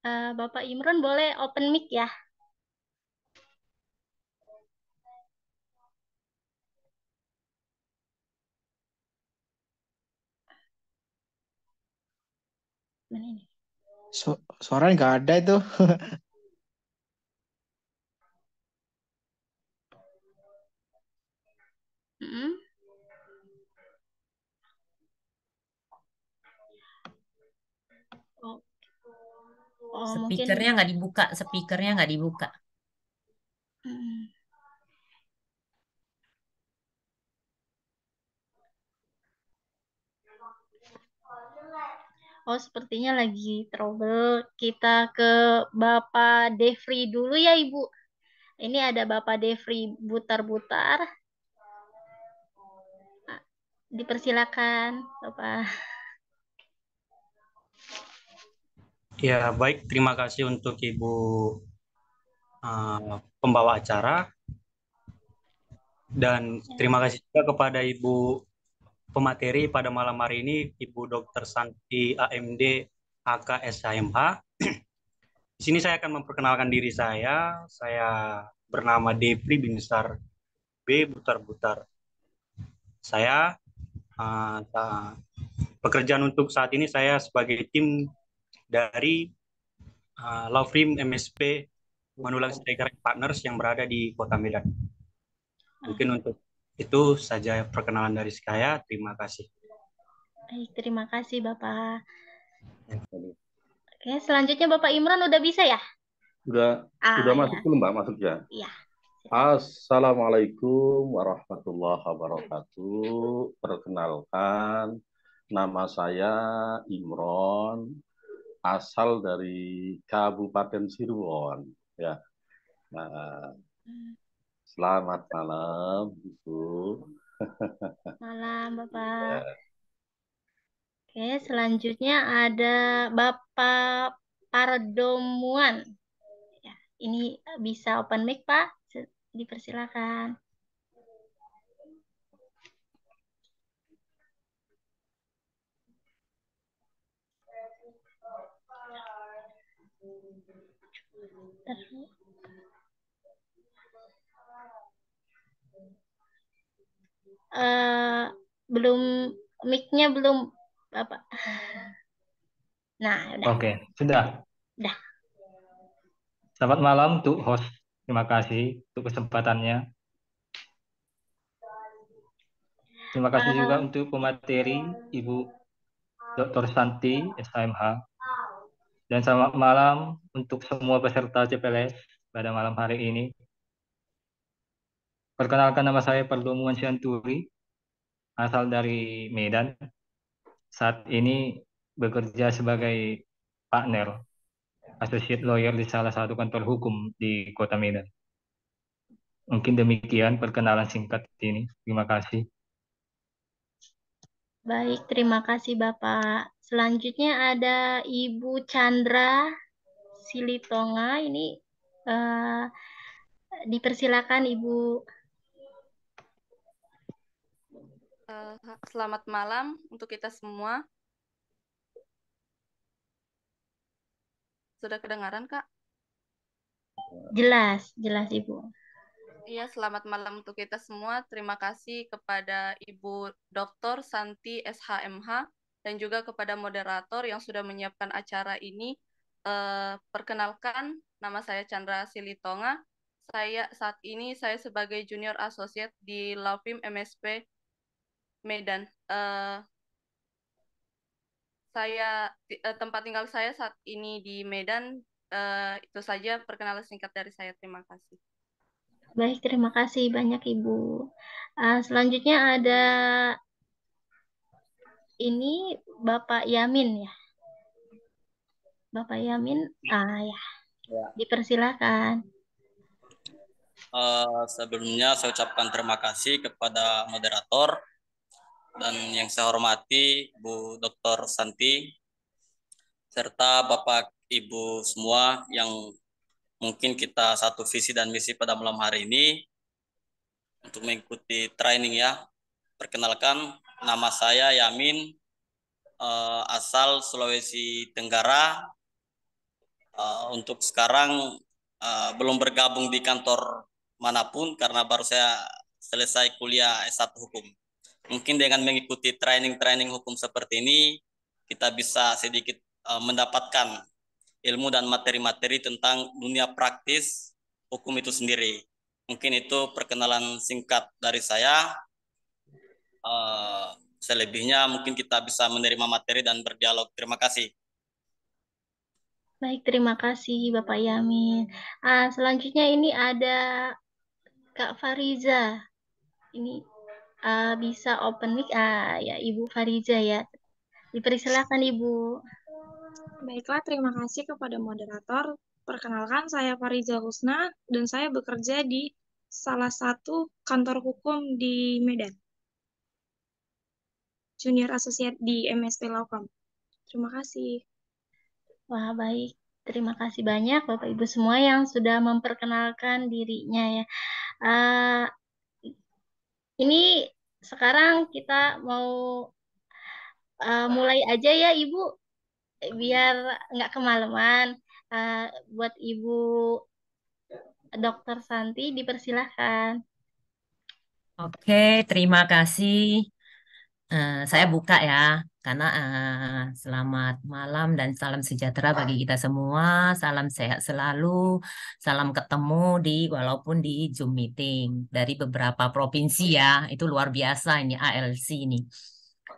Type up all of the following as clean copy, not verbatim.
Bapak Imron boleh open mic ya? Mana ini? Suaranya nggak ada itu. Mm-mm. Oh, oh mungkin. Speakernya nggak dibuka. Mm. Oh, sepertinya lagi trouble. Kita ke Bapak Devri dulu ya, Ibu. Ini ada Bapak Devri Butar-Butar. Ah, dipersilakan, Bapak. Ya, baik. Terima kasih untuk Ibu pembawa acara dan terima kasih juga kepada Ibu pemateri pada malam hari ini, Ibu Dr. Santi AMD AKSHMH. Di sini saya akan memperkenalkan diri saya. Saya bernama Devri Binsar B. Butar-Butar. Saya pekerjaan untuk saat ini saya sebagai tim dari Law Firm MSP Manulang Siregar Partners yang berada di Kota Medan. Mungkin untuk itu saja perkenalan dari saya. Terima kasih. Baik, terima kasih Bapak. Oke, selanjutnya Bapak Imron udah bisa ya? Udah masuk Ya. belum Mbak masuknya? Iya. Assalamualaikum warahmatullahi wabarakatuh. Perkenalkan, nama saya Imron, asal dari Kabupaten Cirebon. Ya, nah, selamat malam, Ibu. Malam Bapak. Oke, selanjutnya ada Bapak Pardomuan. Ya, ini bisa open mic, Pak. Dipersilakan. Eh, belum mic-nya belum Bapak. Nah, udah. Oke, sudah. Udah. Selamat malam untuk host. Terima kasih untuk kesempatannya. Terima kasih juga untuk pemateri Ibu Dr. Santi, SHMH. Dan selamat malam untuk semua peserta CPLS pada malam hari ini. Perkenalkan, nama saya Pardomuan Sianturi, asal dari Medan. Saat ini bekerja sebagai partner, associate lawyer di salah satu kantor hukum di Kota Medan. Mungkin demikian perkenalan singkat ini. Terima kasih. Baik, terima kasih Bapak. Selanjutnya ada Ibu Chandra Silitonga. Ini eh, dipersilakan Ibu. Selamat malam untuk kita semua. Sudah kedengaran, Kak? Jelas, jelas Ibu. Iya, selamat malam untuk kita semua. Terima kasih kepada Ibu Dr. Santi SHMH dan juga kepada moderator yang sudah menyiapkan acara ini. Perkenalkan, nama saya Chandra Silitonga. Saya sebagai Junior Associate di Law Firm MSP Medan. Tempat tinggal saya saat ini di Medan. Itu saja perkenalan singkat dari saya. Terima kasih. Baik, terima kasih banyak Ibu. Selanjutnya ada ini Bapak Yamin ya. Bapak Yamin, ya, dipersilakan. Sebelumnya saya ucapkan terima kasih kepada moderator dan yang saya hormati Bu Dr. Santi serta Bapak Ibu semua yang mungkin kita satu visi dan misi pada malam hari ini untuk mengikuti training ya. Perkenalkan, nama saya Yamin, asal Sulawesi Tenggara, Untuk sekarang belum bergabung di kantor manapun karena baru saya selesai kuliah S1 Hukum. Mungkin dengan mengikuti training-training hukum seperti ini, kita bisa sedikit mendapatkan ilmu dan materi-materi tentang dunia praktis hukum itu sendiri. Mungkin itu perkenalan singkat dari saya. Eh, Selebihnya mungkin kita bisa menerima materi dan berdialog. Terima kasih. Baik, terima kasih Bapak Yamin. Selanjutnya ini ada Kak Fariza. Ini bisa open mic. Ya, Ibu Fariza ya. Dipersilakan Ibu. Baiklah, terima kasih kepada moderator. Perkenalkan, saya Fariza Husna dan saya bekerja di salah satu kantor hukum di Medan. Junior Associate di MSP Laukom. Terima kasih. Wah, baik. Terima kasih banyak Bapak Ibu semua yang sudah memperkenalkan dirinya ya. Ah, ini sekarang kita mau mulai aja ya Ibu, biar nggak kemalaman. Ah, buat Ibu Dokter Santi dipersilahkan. Oke, terima kasih. Saya buka ya, karena selamat malam dan salam sejahtera bagi kita semua. Salam sehat selalu, salam ketemu walaupun di Zoom meeting dari beberapa provinsi ya. Itu luar biasa ini ALC ini.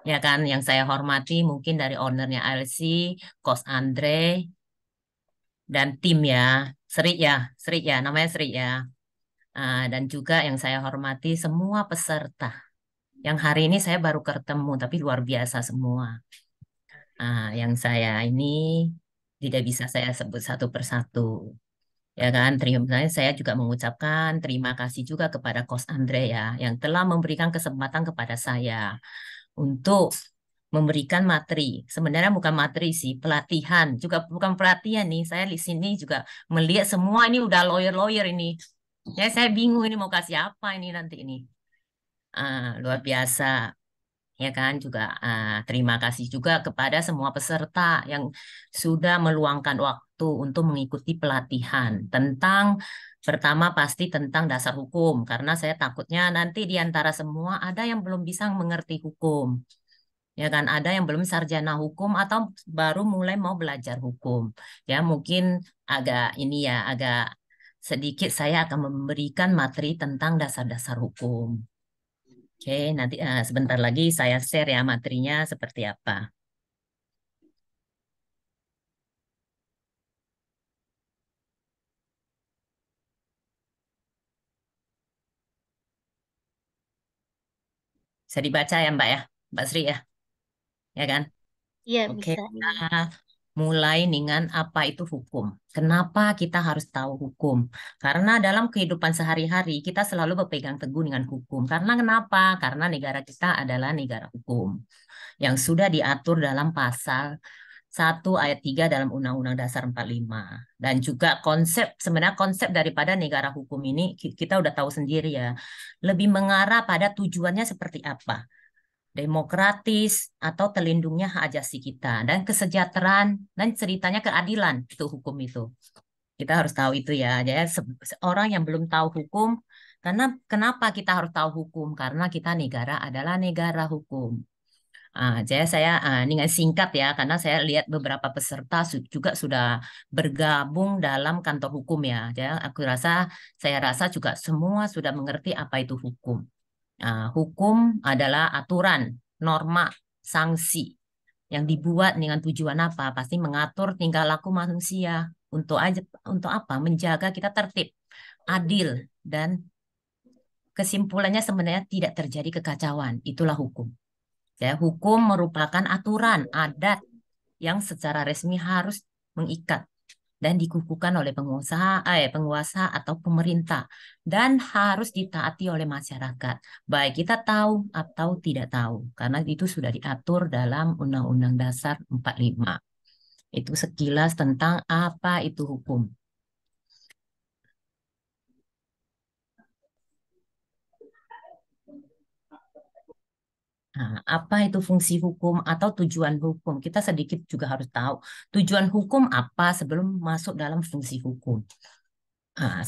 Ya kan, yang saya hormati mungkin dari ownernya ALC, Coach Andre dan tim ya, Sri ya, namanya Sri ya. Dan juga yang saya hormati semua peserta. Yang hari ini saya baru ketemu, tapi luar biasa semua. Yang saya ini tidak bisa saya sebut satu persatu. Ya kan, terima kasih. Saya juga mengucapkan terima kasih juga kepada Coach Andre ya, yang telah memberikan kesempatan kepada saya untuk memberikan materi. Sebenarnya bukan materi sih, pelatihan. Juga bukan pelatihan nih. Saya di sini juga melihat semua ini udah lawyer-lawyer ini. Ya, saya bingung ini mau kasih apa ini nanti ini. Luar biasa. Ya kan, juga terima kasih juga kepada semua peserta yang sudah meluangkan waktu untuk mengikuti pelatihan tentang pertama pasti tentang dasar hukum, karena saya takutnya nanti di antara semua ada yang belum bisa mengerti hukum. Ya kan, ada yang belum sarjana hukum atau baru mulai mau belajar hukum. Ya, mungkin agak ini ya, agak sedikit saya akan memberikan materi tentang dasar-dasar hukum. Oke, nanti sebentar lagi saya share ya materinya seperti apa. Bisa dibaca ya Mbak ya, Mbak Sri ya kan? Iya, Oke, bisa. kita mulai dengan apa itu hukum. Kenapa kita harus tahu hukum? Karena dalam kehidupan sehari-hari kita selalu berpegang teguh dengan hukum. Karena kenapa? Karena negara kita adalah negara hukum yang sudah diatur dalam pasal 1 ayat 3 dalam Undang-Undang Dasar 45. Dan juga sebenarnya konsep daripada negara hukum ini kita udah tahu sendiri ya. Lebih mengarah pada tujuannya seperti apa. Demokratis atau terlindungnya hak asasi kita. Dan kesejahteraan dan ceritanya keadilan itu hukum itu. Kita harus tahu itu ya. Jadi orang yang belum tahu hukum, karena kenapa kita harus tahu hukum? Karena kita negara adalah negara hukum. Jadi saya dengan singkat ya, karena saya lihat beberapa peserta juga sudah bergabung dalam kantor hukum ya. Jadi saya rasa juga semua sudah mengerti apa itu hukum. Hukum adalah aturan, norma, sanksi yang dibuat dengan tujuan apa? Pasti mengatur tingkah laku manusia untuk apa? Menjaga kita tertib, adil, dan kesimpulannya sebenarnya tidak terjadi kekacauan. Itulah hukum. Ya, hukum merupakan aturan adat yang secara resmi harus mengikat dan dikukuhkan oleh penguasa atau pemerintah dan harus ditaati oleh masyarakat, baik kita tahu atau tidak tahu, karena itu sudah diatur dalam Undang-Undang Dasar 45. Itu sekilas tentang apa itu hukum. Nah, apa itu fungsi hukum atau tujuan hukum? Kita sedikit juga harus tahu tujuan hukum apa sebelum masuk dalam fungsi hukum.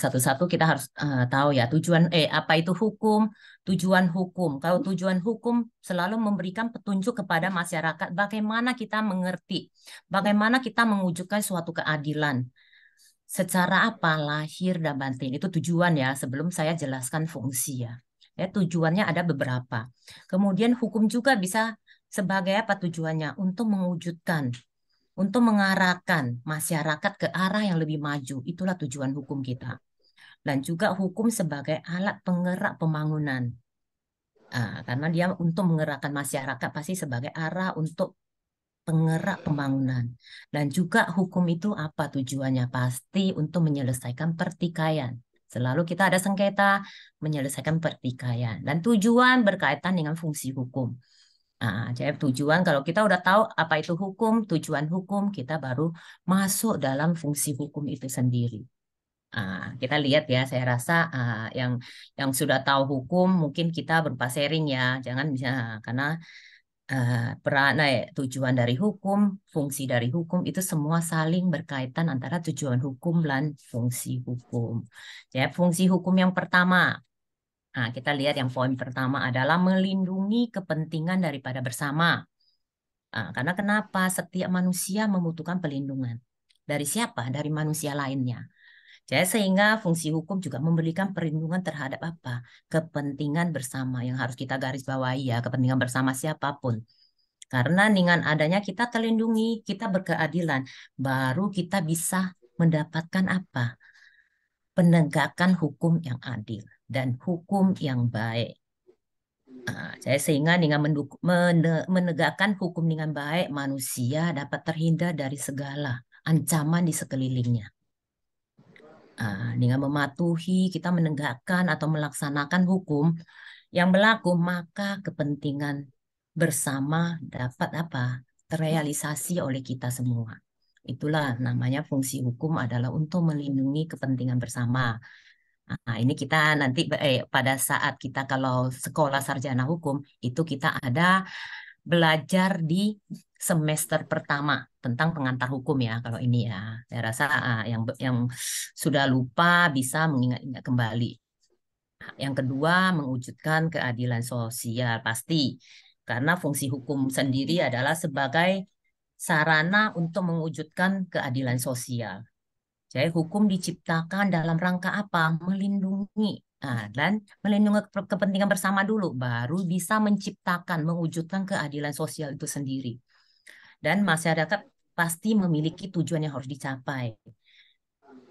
Satu-satu kita harus tahu ya apa itu hukum, tujuan hukum. Kalau tujuan hukum selalu memberikan petunjuk kepada masyarakat bagaimana kita mengerti, bagaimana kita mewujudkan suatu keadilan. Secara apa? Lahir dan batin. Itu tujuan ya, sebelum saya jelaskan fungsi ya. Ya, tujuannya ada beberapa. Kemudian hukum juga bisa sebagai apa tujuannya? Untuk mewujudkan, untuk mengarahkan masyarakat ke arah yang lebih maju. Itulah tujuan hukum kita. Dan juga hukum sebagai alat penggerak pembangunan. Karena dia untuk menggerakkan masyarakat pasti sebagai arah untuk penggerak pembangunan. Dan juga hukum itu apa tujuannya? Pasti untuk menyelesaikan pertikaian. Selalu kita ada sengketa menyelesaikan pertikaian. Dan tujuan berkaitan dengan fungsi hukum. Jadi tujuan kalau kita udah tahu apa itu hukum, tujuan hukum, kita baru masuk dalam fungsi hukum itu sendiri. Kita lihat ya, saya rasa yang sudah tahu hukum mungkin kita berupa sharing ya, jangan bisa karena tujuan dari hukum, fungsi dari hukum itu semua saling berkaitan antara tujuan hukum dan fungsi hukum. Ya, fungsi hukum yang pertama, kita lihat yang poin pertama adalah melindungi kepentingan daripada bersama. Karena kenapa? Setiap manusia membutuhkan perlindungan. Dari siapa? Dari manusia lainnya. Jadi sehingga fungsi hukum juga memberikan perlindungan terhadap apa? Kepentingan bersama yang harus kita garis bawahi ya, kepentingan bersama siapapun. Karena dengan adanya kita terlindungi, kita berkeadilan, baru kita bisa mendapatkan apa? Penegakan hukum yang adil dan hukum yang baik. Jadi sehingga dengan menegakkan hukum dengan baik, manusia dapat terhindar dari segala ancaman di sekelilingnya. Dengan mematuhi, kita menegakkan atau melaksanakan hukum yang berlaku, maka kepentingan bersama dapat apa? Terrealisasi oleh kita semua. Itulah namanya fungsi hukum adalah untuk melindungi kepentingan bersama. Ini kita nanti pada saat kita kalau sekolah sarjana hukum itu kita ada belajar di semester pertama tentang pengantar hukum ya kalau ini ya. Saya rasa yang sudah lupa bisa mengingat-ingat kembali. Yang kedua, mewujudkan keadilan sosial pasti karena fungsi hukum sendiri adalah sebagai sarana untuk mewujudkan keadilan sosial. Jadi hukum diciptakan dalam rangka apa? Melindungi dan melindungi kepentingan bersama dulu, baru bisa menciptakan, mewujudkan keadilan sosial itu sendiri. Dan masyarakat pasti memiliki tujuan yang harus dicapai.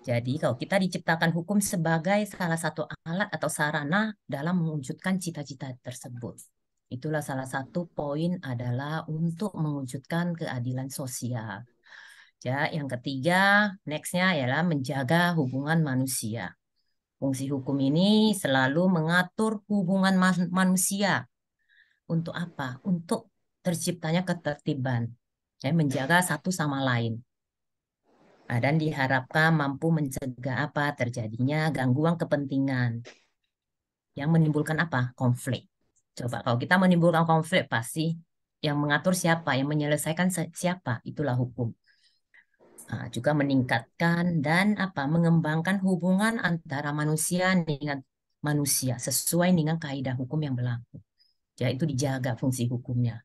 Jadi kalau kita diciptakan hukum sebagai salah satu alat atau sarana dalam mewujudkan cita-cita tersebut. Itulah salah satu poin adalah untuk mewujudkan keadilan sosial. Ya, yang ketiga, next-nya ialah menjaga hubungan manusia. Fungsi hukum ini selalu mengatur hubungan manusia. Untuk apa? Untuk terciptanya ketertiban. Ya, menjaga satu sama lain. Dan diharapkan mampu mencegah apa? Terjadinya gangguan kepentingan. Yang menimbulkan apa? Konflik. Coba, kalau kita menimbulkan konflik, pasti yang mengatur siapa? Yang menyelesaikan siapa? Itulah hukum. Juga meningkatkan dan mengembangkan hubungan antara manusia dengan manusia sesuai dengan kaidah hukum yang berlaku. Ya, itu dijaga fungsi hukumnya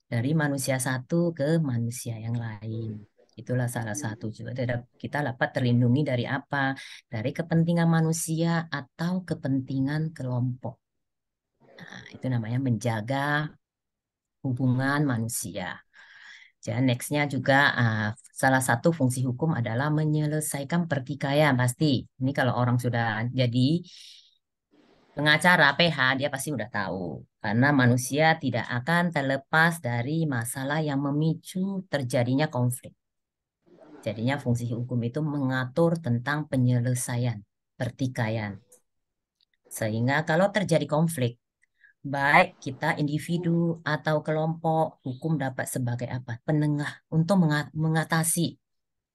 dari manusia satu ke manusia yang lain. Itulah salah satu juga kita dapat terlindungi dari apa? Dari kepentingan manusia atau kepentingan kelompok. Itu namanya menjaga hubungan manusia. Dan next-nya juga salah satu fungsi hukum adalah menyelesaikan pertikaian pasti. Ini kalau orang sudah jadi pengacara PH dia pasti udah tahu. Karena manusia tidak akan terlepas dari masalah yang memicu terjadinya konflik. Jadinya fungsi hukum itu mengatur tentang penyelesaian pertikaian. Sehingga kalau terjadi konflik, baik kita individu atau kelompok, hukum dapat sebagai apa? Penengah untuk mengatasi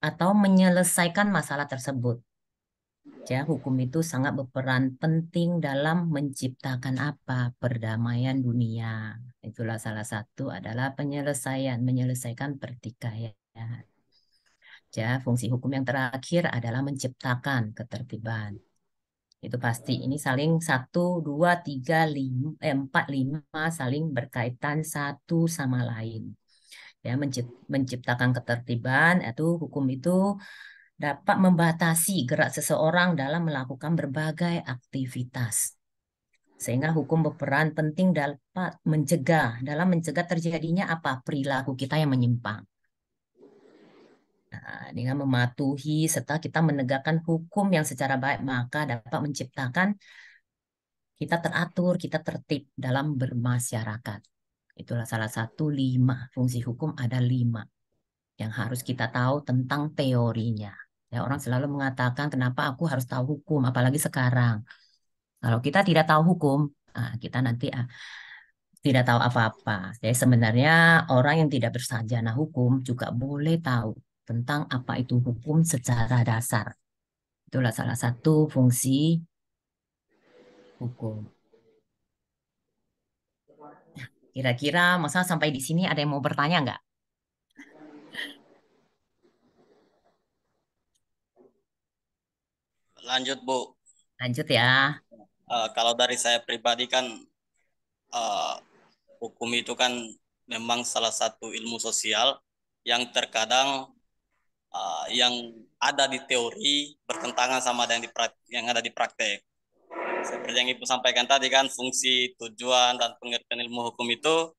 atau menyelesaikan masalah tersebut. Ya, hukum itu sangat berperan penting dalam menciptakan apa? Perdamaian dunia. Itulah salah satu adalah menyelesaikan pertikaian. Ya, fungsi hukum yang terakhir adalah menciptakan ketertiban. Itu pasti. Ini saling 1, 2, 3, 4, 5 saling berkaitan satu sama lain. Ya, menciptakan ketertiban itu hukum itu dapat membatasi gerak seseorang dalam melakukan berbagai aktivitas. Sehingga hukum berperan penting dalam mencegah terjadinya apa? Perilaku kita yang menyimpang. Nah, dengan mematuhi serta kita menegakkan hukum yang secara baik, maka dapat menciptakan kita teratur, kita tertib dalam bermasyarakat. Itulah salah satu 5. Fungsi hukum ada 5 yang harus kita tahu tentang teorinya. Ya, orang selalu mengatakan kenapa aku harus tahu hukum, apalagi sekarang. Kalau kita tidak tahu hukum, kita nanti tidak tahu apa-apa. Jadi sebenarnya orang yang tidak bersarjana hukum juga boleh tahu tentang apa itu hukum secara dasar. Itulah salah satu fungsi hukum. Kira-kira masa sampai di sini ada yang mau bertanya nggak? Lanjut, Bu. Lanjut ya. Kalau dari saya pribadi kan uh, hukum itu kan memang salah satu ilmu sosial yang terkadang yang ada di teori bertentangan sama yang ada di praktek. Seperti yang Ibu sampaikan tadi kan, fungsi, tujuan, dan pengertian ilmu hukum itu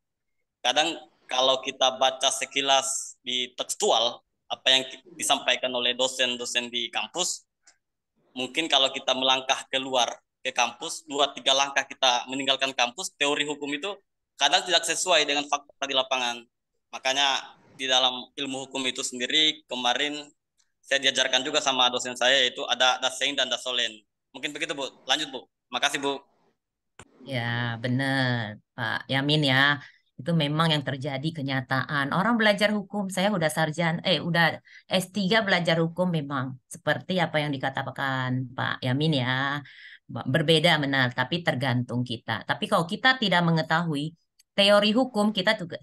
kadang kalau kita baca sekilas di tekstual, apa yang disampaikan oleh dosen-dosen di kampus, mungkin kalau kita melangkah keluar ke kampus, 2-3 langkah kita meninggalkan kampus, teori hukum itu kadang tidak sesuai dengan fakta di lapangan. Makanya di dalam ilmu hukum itu sendiri, kemarin saya diajarkan juga sama dosen saya, yaitu ada dasein dan dasolen. Mungkin begitu, Bu. Lanjut, Bu. Makasih, Bu. Ya, benar, Pak Yamin ya. Itu memang yang terjadi kenyataan. Orang belajar hukum, saya udah S3 belajar hukum memang seperti apa yang dikatakan Pak Yamin ya. Berbeda benar, tapi tergantung kita. Tapi kalau kita tidak mengetahui teori hukum, kita juga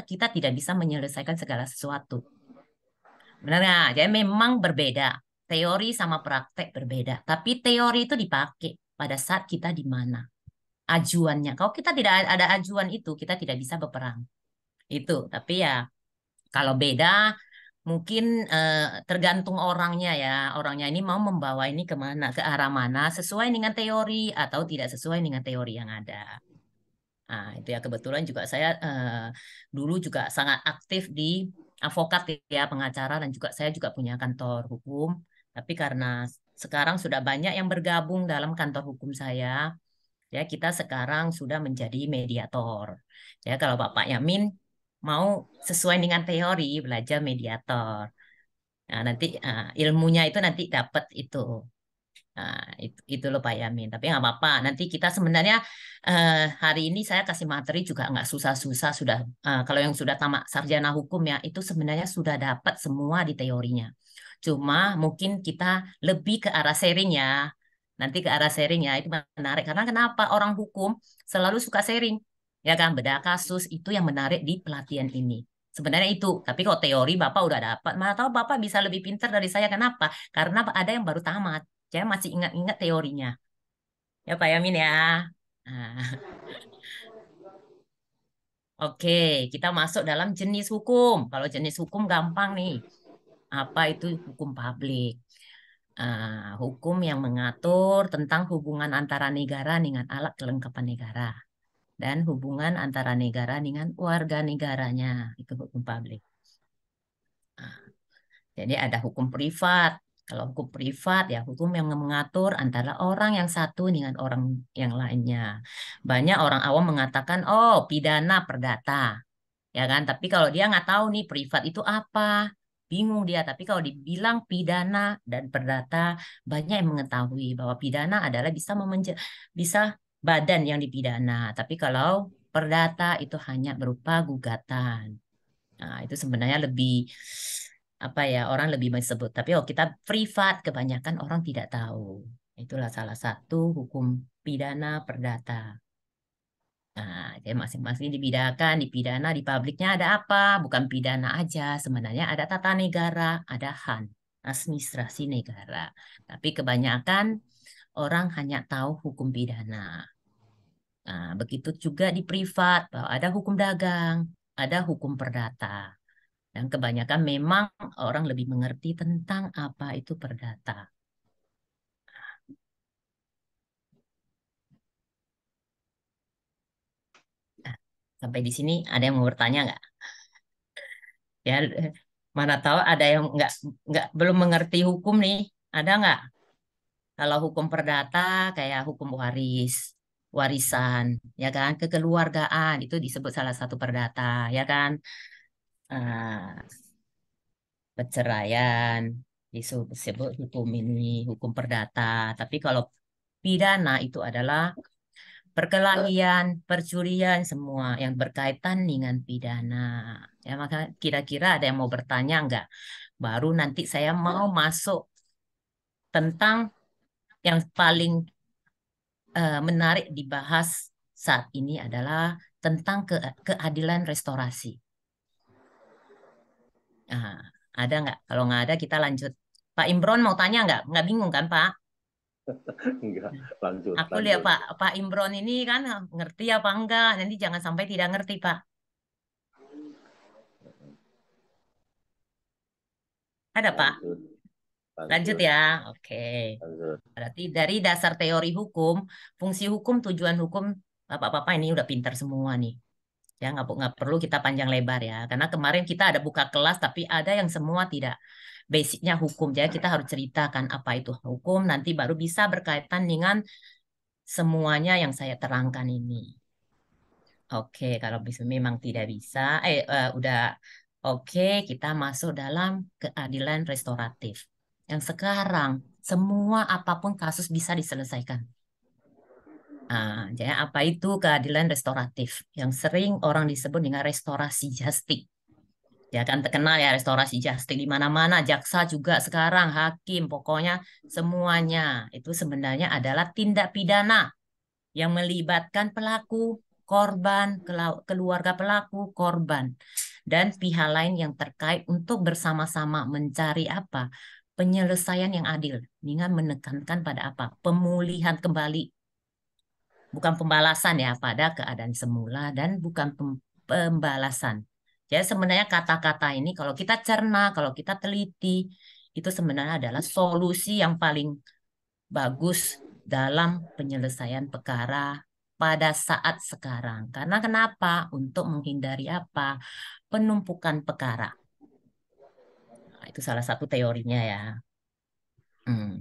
kita tidak bisa menyelesaikan segala sesuatu. Benar nggak? Jadi memang berbeda. Teori sama praktek berbeda. Tapi teori itu dipakai pada saat kita di mana ajuannya. Kalau kita tidak ada ajuan itu, kita tidak bisa berperang. Itu. Tapi ya kalau beda mungkin tergantung orangnya ya. Orangnya ini mau membawa ini kemana, ke arah mana, sesuai dengan teori atau tidak sesuai dengan teori yang ada. Nah, itu ya kebetulan juga saya dulu juga sangat aktif di advokat ya, pengacara dan juga saya juga punya kantor hukum. Tapi karena sekarang sudah banyak yang bergabung dalam kantor hukum saya, ya kita sekarang sudah menjadi mediator. Ya kalau Bapak Yamin mau sesuai dengan teori belajar mediator. Nah, nanti ilmunya itu nanti dapat itu. Nah, itu loh Pak Yamin. Tapi nggak apa-apa. Nanti kita sebenarnya hari ini saya kasih materi juga nggak susah-susah. Sudah kalau yang sudah tamat sarjana hukum ya itu sebenarnya sudah dapat semua di teorinya. Cuma mungkin kita lebih ke arah sharing ya. Nanti ke arah sharing ya itu menarik. Karena kenapa orang hukum selalu suka sharing, ya kan? Beda kasus itu yang menarik di pelatihan ini. Sebenarnya itu. Tapi kalau teori Bapak udah dapat, mana tahu Bapak bisa lebih pintar dari saya. Kenapa? Karena ada yang baru tamat. Saya masih ingat-ingat teorinya. Ya Pak Yamin ya. Nah, oke, kita masuk dalam jenis hukum. Kalau jenis hukum gampang nih. Apa itu hukum publik? Hukum yang mengatur tentang hubungan antara negara dengan alat kelengkapan negara dan hubungan antara negara dengan warga negaranya. Itu hukum publik. Nah, jadi ada hukum privat. Kalau hukum privat ya hukum yang mengatur antara orang yang satu dengan orang yang lainnya. Banyak orang awam mengatakan, oh pidana perdata, ya kan? Tapi kalau dia nggak tahu nih privat itu apa, bingung dia. Tapi kalau dibilang pidana dan perdata, banyak yang mengetahui bahwa pidana adalah bisa badan yang dipidana. Tapi kalau perdata itu hanya berupa gugatan. Nah, itu sebenarnya lebih apa ya, orang lebih disebut. Tapi kalau kita privat, kebanyakan orang tidak tahu. Itulah salah satu hukum pidana perdata. Nah, jadi masing-masing dibedakan, di pidana, di publiknya ada apa? Bukan pidana aja, sebenarnya ada tata negara, ada HAN, administrasi negara. Tapi kebanyakan orang hanya tahu hukum pidana. Nah, begitu juga di privat, bahwa ada hukum dagang, ada hukum perdata. Dan kebanyakan memang orang lebih mengerti tentang apa itu perdata. Nah, sampai di sini ada yang mau bertanya nggak? Ya, mana tahu ada yang nggak belum mengerti hukum nih. Ada nggak? Kalau hukum perdata kayak hukum warisan, ya kan, kekeluargaan itu disebut salah satu perdata, ya kan. Ah, perceraian disebut hukum ini, hukum perdata. Tapi kalau pidana itu adalah perkelahian, percurian, semua yang berkaitan dengan pidana. Ya, maka kira-kira ada yang mau bertanya nggak? Baru nanti saya mau masuk tentang yang paling menarik dibahas saat ini adalah tentang keadilan restorasi. Nah, ada nggak? Kalau nggak ada, kita lanjut. Pak Imron mau tanya nggak? Nggak bingung kan, Pak? Enggak, lanjut, Aku lihat lanjut. Pak Imron ini kan ngerti apa enggak. Nanti jangan sampai tidak ngerti, Pak. Ada, Pak? Lanjut, Lanjut lanjut, ya. Oke. lanjut. Berarti dari dasar teori hukum, fungsi hukum, tujuan hukum, Bapak-bapak ini udah pintar semua nih. Ya, nggak perlu kita panjang lebar ya. Karena kemarin kita ada buka kelas, tapi ada yang semua tidak basicnya hukum. Jadi kita harus ceritakan apa itu hukum, nanti baru bisa berkaitan dengan semuanya yang saya terangkan ini. Oke, kalau bisa memang tidak bisa, udah oke, kita masuk dalam keadilan restoratif. Yang sekarang semua apapun kasus bisa diselesaikan. Nah, jadi apa itu keadilan restoratif? Yang sering orang disebut dengan restorasi justik. Ya kan terkenal ya restorasi justik di mana-mana, jaksa juga sekarang, hakim, pokoknya semuanya itu sebenarnya adalah tindak pidana yang melibatkan pelaku, korban, keluarga pelaku, korban, dan pihak lain yang terkait untuk bersama-sama mencari apa? Penyelesaian yang adil dengan menekankan pada apa? Pemulihan kembali, bukan pembalasan ya pada keadaan semula dan bukan pembalasan. Jadi sebenarnya kata-kata ini kalau kita cerna, kalau kita teliti, itu sebenarnya adalah solusi yang paling bagus dalam penyelesaian perkara pada saat sekarang. Karena kenapa? Untuk menghindari apa? Penumpukan perkara. Nah, itu salah satu teorinya ya.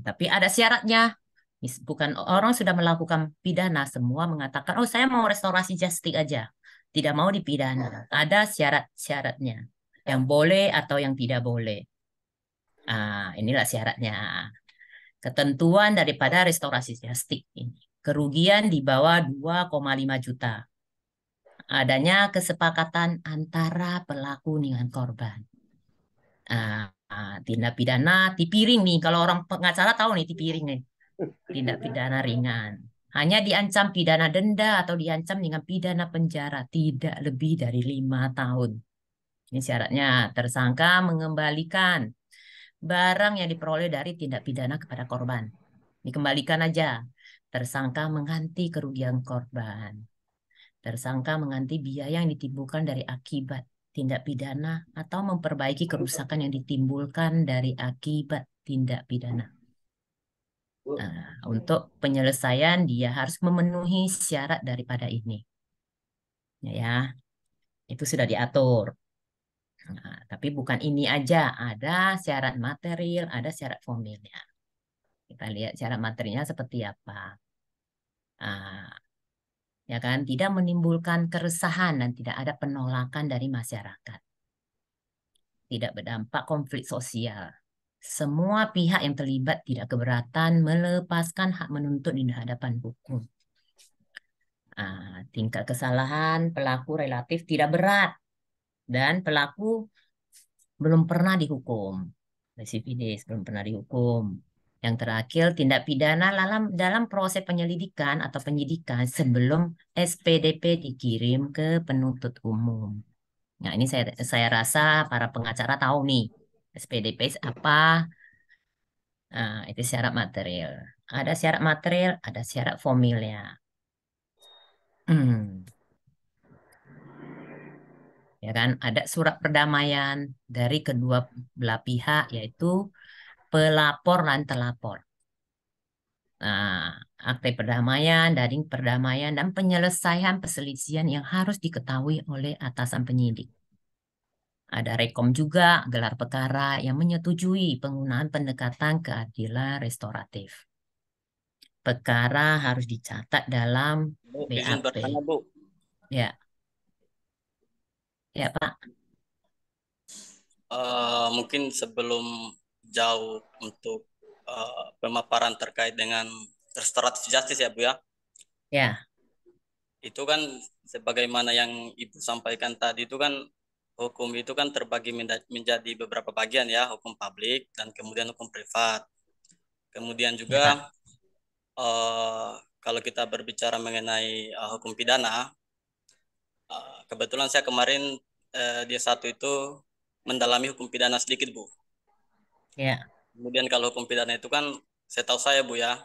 Tapi ada syaratnya. Bukan orang sudah melakukan pidana semua mengatakan, oh saya mau restorasi justik aja. Tidak mau dipidana. Ada syarat-syaratnya. Yang boleh atau yang tidak boleh. Inilah syaratnya. Ketentuan daripada restorasi justik ini. Kerugian di bawah 2,5 juta. Adanya kesepakatan antara pelaku dengan korban. Tindak pidana tipiring nih. Kalau orang pengacara tahu nih tipiring nih. Tindak pidana ringan. Hanya diancam pidana denda atau diancam dengan pidana penjara tidak lebih dari 5 tahun. Ini syaratnya. Tersangka mengembalikan barang yang diperoleh dari tindak pidana kepada korban. Dikembalikan aja. Tersangka mengganti kerugian korban. Tersangka mengganti biaya yang ditimbulkan dari akibat tindak pidana atau memperbaiki kerusakan yang ditimbulkan dari akibat tindak pidana. Nah, untuk penyelesaian dia harus memenuhi syarat daripada ini. Ya, itu sudah diatur. Nah, tapi bukan ini aja, ada syarat material, ada syarat formilnya. Kita lihat syarat materialnya seperti apa. Ya kan, tidak menimbulkan keresahan dan tidak ada penolakan dari masyarakat. Tidak berdampak konflik sosial. Semua pihak yang terlibat tidak keberatan melepaskan hak menuntut di hadapan hukum. Tingkat kesalahan pelaku relatif tidak berat dan pelaku belum pernah dihukum. Residivis belum pernah dihukum. Yang terakhir, tindak pidana dalam proses penyelidikan atau penyidikan sebelum SPDP dikirim ke penuntut umum. Nah, ini saya rasa para pengacara tahu nih, SPDP apa? Nah, itu syarat material. Ada syarat material, ada syarat formilnya. Ya kan, ada surat perdamaian dari kedua belah pihak, yaitu pelapor dan terlapor. Nah, akte perdamaian, daring perdamaian, dan penyelesaian perselisihan yang harus diketahui oleh atasan penyidik. Ada rekom juga gelar perkara yang menyetujui penggunaan pendekatan keadilan restoratif. Perkara harus dicatat dalam Bu, izin BAP. bertanya, Bu. Ya, ya Pak. Mungkin sebelum jauh untuk pemaparan terkait dengan restoratif justice ya, Bu ya. Ya, Itu kan sebagaimana yang Ibu sampaikan tadi itu kan hukum itu kan terbagi menjadi beberapa bagian ya, hukum publik dan kemudian hukum privat. Kemudian juga kalau kita berbicara mengenai hukum pidana, kebetulan saya kemarin dia satu itu mendalami hukum pidana sedikit, Bu. ya. Kemudian kalau hukum pidana itu kan setahu saya, Bu ya,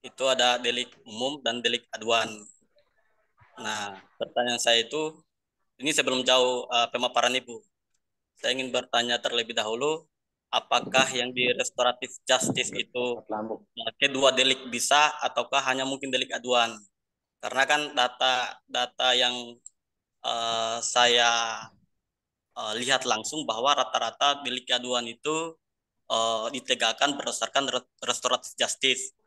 itu ada delik umum dan delik aduan. Nah, pertanyaan saya itu, ini sebelum jauh pemaparan Ibu, saya ingin bertanya terlebih dahulu, apakah yang di restoratif justice itu kedua delik bisa ataukah hanya mungkin delik aduan? Karena kan data yang saya lihat langsung bahwa rata-rata delik aduan itu ditegakkan berdasarkan restoratif justice.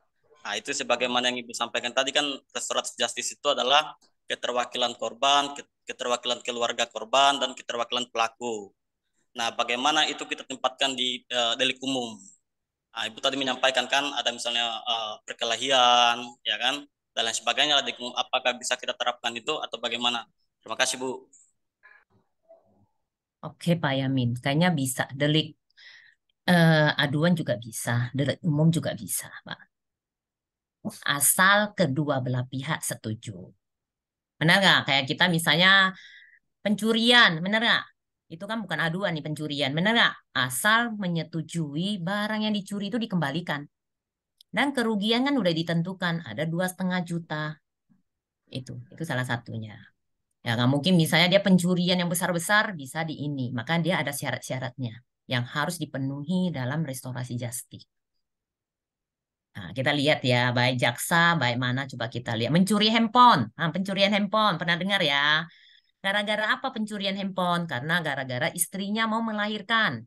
Nah, itu sebagaimana yang Ibu sampaikan tadi kan restoratif justice itu adalah keterwakilan korban, keterwakilan keluarga korban, dan keterwakilan pelaku. Nah, bagaimana itu kita tempatkan di delik umum? Nah, Ibu tadi menyampaikan kan ada misalnya perkelahian, ya kan, dan lain sebagainya. Delik umum, apakah bisa kita terapkan itu atau bagaimana? Terima kasih, Bu. Oke Pak Yamin, kayaknya bisa. Delik aduan juga bisa, delik umum juga bisa, Pak. Asal kedua belah pihak setuju. Benar nggak? Kayak kita misalnya pencurian, benar nggak? Itu kan bukan aduan nih pencurian, benar nggak? Asal menyetujui barang yang dicuri itu dikembalikan. Dan kerugian kan udah ditentukan, ada 2,5 juta. Itu salah satunya. Ya nggak mungkin misalnya dia pencurian yang besar-besar bisa di ini. Maka dia ada syarat-syaratnya yang harus dipenuhi dalam restorasi justice. Nah, kita lihat ya, baik jaksa, baik mana coba kita lihat. Mencuri handphone. Nah, pencurian handphone, pernah dengar ya? Gara-gara apa pencurian handphone? Karena gara-gara istrinya mau melahirkan.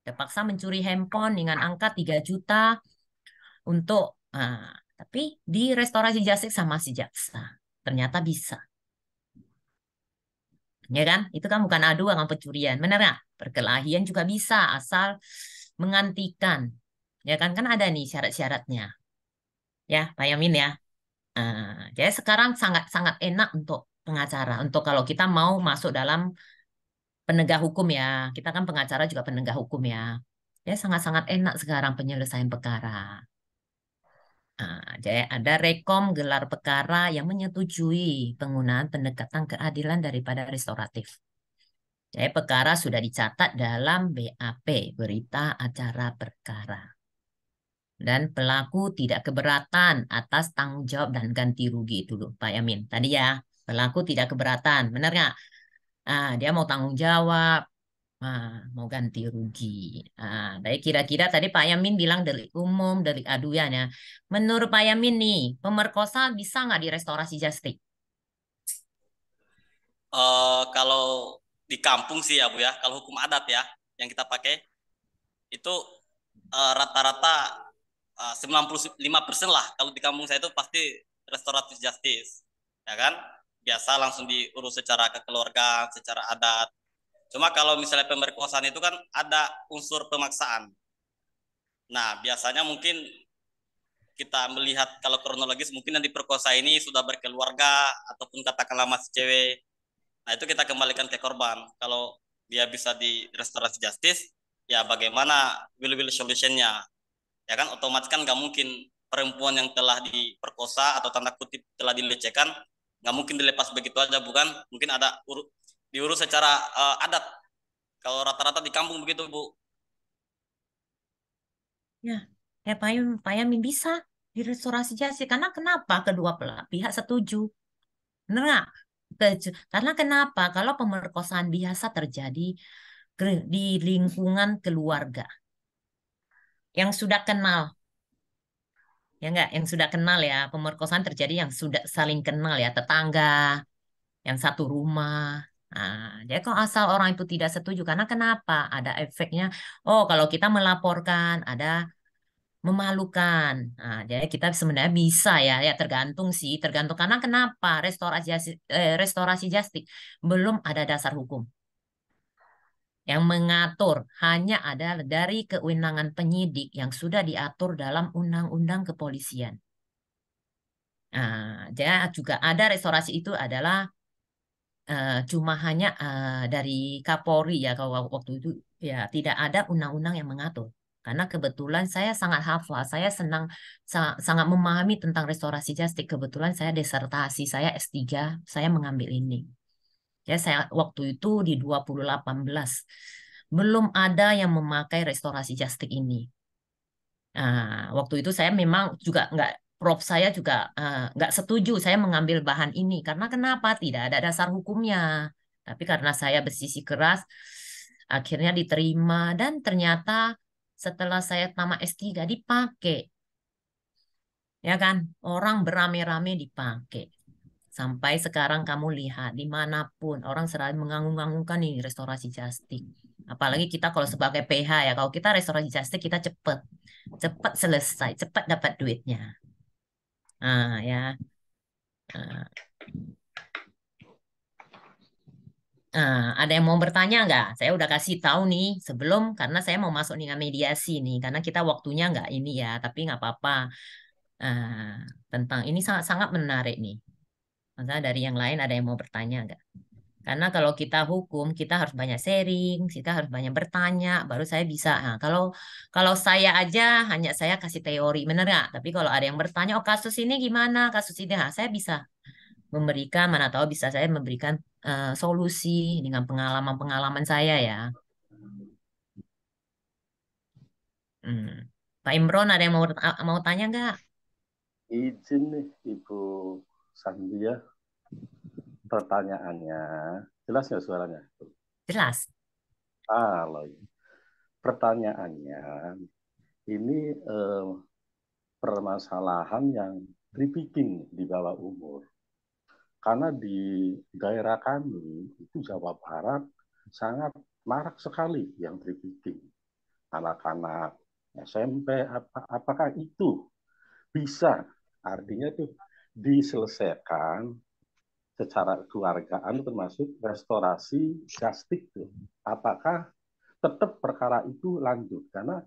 Terpaksa mencuri handphone dengan angka 3 juta untuk... tapi di restorasi justice sama si jaksa. Ternyata bisa. Ya kan? Itu kan bukan aduan sama pencurian. Benar nggak? Perkelahian juga bisa asal mengantikan. Ya kan? Kan ada nih syarat-syaratnya. Ya, Pak Yamin ya. Jadi sekarang sangat-sangat enak untuk pengacara. Untuk kalau kita mau masuk dalam penegak hukum ya. Kita kan pengacara juga penegak hukum ya. Ya sangat-sangat enak sekarang penyelesaian perkara. Jadi ada rekom gelar perkara yang menyetujui penggunaan pendekatan keadilan daripada restoratif. Jadi perkara sudah dicatat dalam BAP, berita acara perkara. Dan pelaku tidak keberatan atas tanggung jawab dan ganti rugi dulu, Pak Yamin. Tadi ya, pelaku tidak keberatan, benar nggak? Dia mau tanggung jawab, mau ganti rugi. Dari kira-kira tadi Pak Yamin bilang delik umum, delik aduan ya. Menurut Pak Yamin nih, pemerkosa bisa nggak di restorasi justice? Kalau di kampung sih ya, Bu ya, kalau hukum adat ya yang kita pakai itu rata-rata 95% lah. Kalau di kampung saya itu pasti restoratif justice, ya kan? Biasa langsung diurus secara kekeluargaan, secara adat. Cuma kalau misalnya pemerkosaan itu kan ada unsur pemaksaan. Nah, biasanya mungkin kita melihat kalau kronologis mungkin yang diperkosa ini sudah berkeluarga ataupun katakanlah masih cewek. Nah, itu kita kembalikan ke korban. Kalau dia bisa di restorasi justice, ya bagaimana will solutionnya? Ya kan otomatis kan nggak mungkin perempuan yang telah diperkosa atau tanda kutip telah dilecehkan nggak mungkin dilepas begitu aja, bukan? Mungkin ada diurus secara adat. Kalau rata-rata di kampung begitu, Bu. Ya, ya Pak Yamin bisa di restorasi justice. Karena kenapa kedua pihak setuju? Benar nggak? Karena kenapa? Kalau pemerkosaan biasa terjadi di lingkungan keluarga yang sudah kenal, ya enggak, yang sudah kenal ya, pemerkosaan terjadi yang sudah saling kenal ya, tetangga, yang satu rumah. Nah, jadi kalau asal orang itu tidak setuju, karena kenapa? Ada efeknya. Oh, kalau kita melaporkan, ada memalukan. Nah, jadi kita sebenarnya bisa ya, ya tergantung sih, tergantung karena kenapa? Restorasi justice belum ada dasar hukum yang mengatur, hanya ada dari kewenangan penyidik yang sudah diatur dalam Undang-Undang Kepolisian. Nah, jadi juga ada restorasi itu adalah cuma hanya dari Kapolri ya kalau waktu itu ya tidak ada undang-undang yang mengatur. Karena kebetulan saya sangat hafal, saya sangat memahami tentang restorasi justice. Kebetulan saya disertasi saya S3, saya mengambil ini. Ya saya waktu itu di 2018 belum ada yang memakai restorasi justice ini. Nah, waktu itu saya memang juga nggak, prof saya juga nggak setuju saya mengambil bahan ini karena kenapa? Tidak ada dasar hukumnya. Tapi karena saya bersisi keras, akhirnya diterima dan ternyata setelah saya tamat S3 dipakai, ya kan? Orang beramai-ramai dipakai. Sampai sekarang kamu lihat dimanapun orang selalu mengangung-angungkan ini restorasi justice. Apalagi kita kalau sebagai PH ya, kalau kita restorasi justice kita cepat selesai, cepat dapat duitnya. Nah ya, Nah, ada yang mau bertanya nggak? Saya udah kasih tahu nih sebelum karena saya mau masuk dengan mediasi nih, karena kita waktunya nggak ini ya, tapi nggak apa-apa. Tentang ini sangat-sangat menarik nih. Masa dari yang lain ada yang mau bertanya nggak? Karena kalau kita hukum, kita harus banyak sharing, kita harus banyak bertanya, baru saya bisa. Nah, kalau saya aja hanya saya kasih teori, bener nggak? Tapi kalau ada yang bertanya, oh kasus ini gimana, kasus ini, nah, saya bisa memberikan, mana tahu bisa saya memberikan solusi dengan pengalaman-pengalaman saya ya. Pak Imron ada yang mau tanya nggak? Izin nih Ibu Sandia, pertanyaannya jelas nggak suaranya? Jelas. Loh. Pertanyaannya ini permasalahan yang trafficking di bawah umur. Karena di daerah kami itu Jawa Barat sangat marak sekali yang trafficking. Anak-anak SMP, apakah itu bisa artinya tuh diselesaikan secara keluargaan termasuk restorasi justice tuh. Apakah tetap perkara itu lanjut? Karena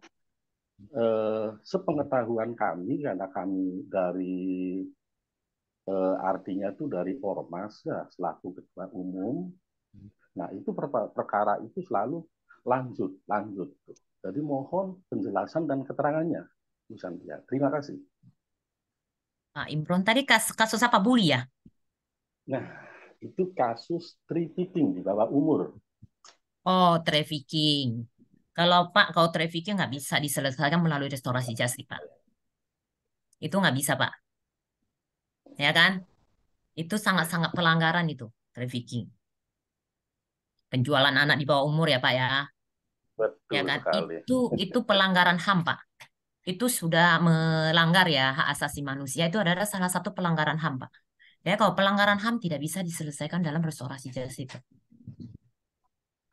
sepengetahuan kami, karena kami dari artinya tuh dari ormas ya, selaku ketua umum. Nah itu perkara itu selalu lanjut. Jadi mohon penjelasan dan keterangannya, Bu Santia. Terima kasih. Pak Imron tadi kasus apa, bully ya? Nah itu kasus trafficking di bawah umur. Oh, trafficking. Kalau trafficking nggak bisa diselesaikan melalui restorasi justice, Pak. Itu nggak bisa, Pak. Ya kan? Itu sangat-sangat pelanggaran itu, trafficking. Penjualan anak di bawah umur ya, Pak ya. Betul Ya kan? sekali. Itu pelanggaran HAM, Pak. Itu sudah melanggar ya hak asasi manusia. Itu adalah salah satu pelanggaran HAM, Pak. Ya, kalau pelanggaran HAM tidak bisa diselesaikan dalam restorasi justice.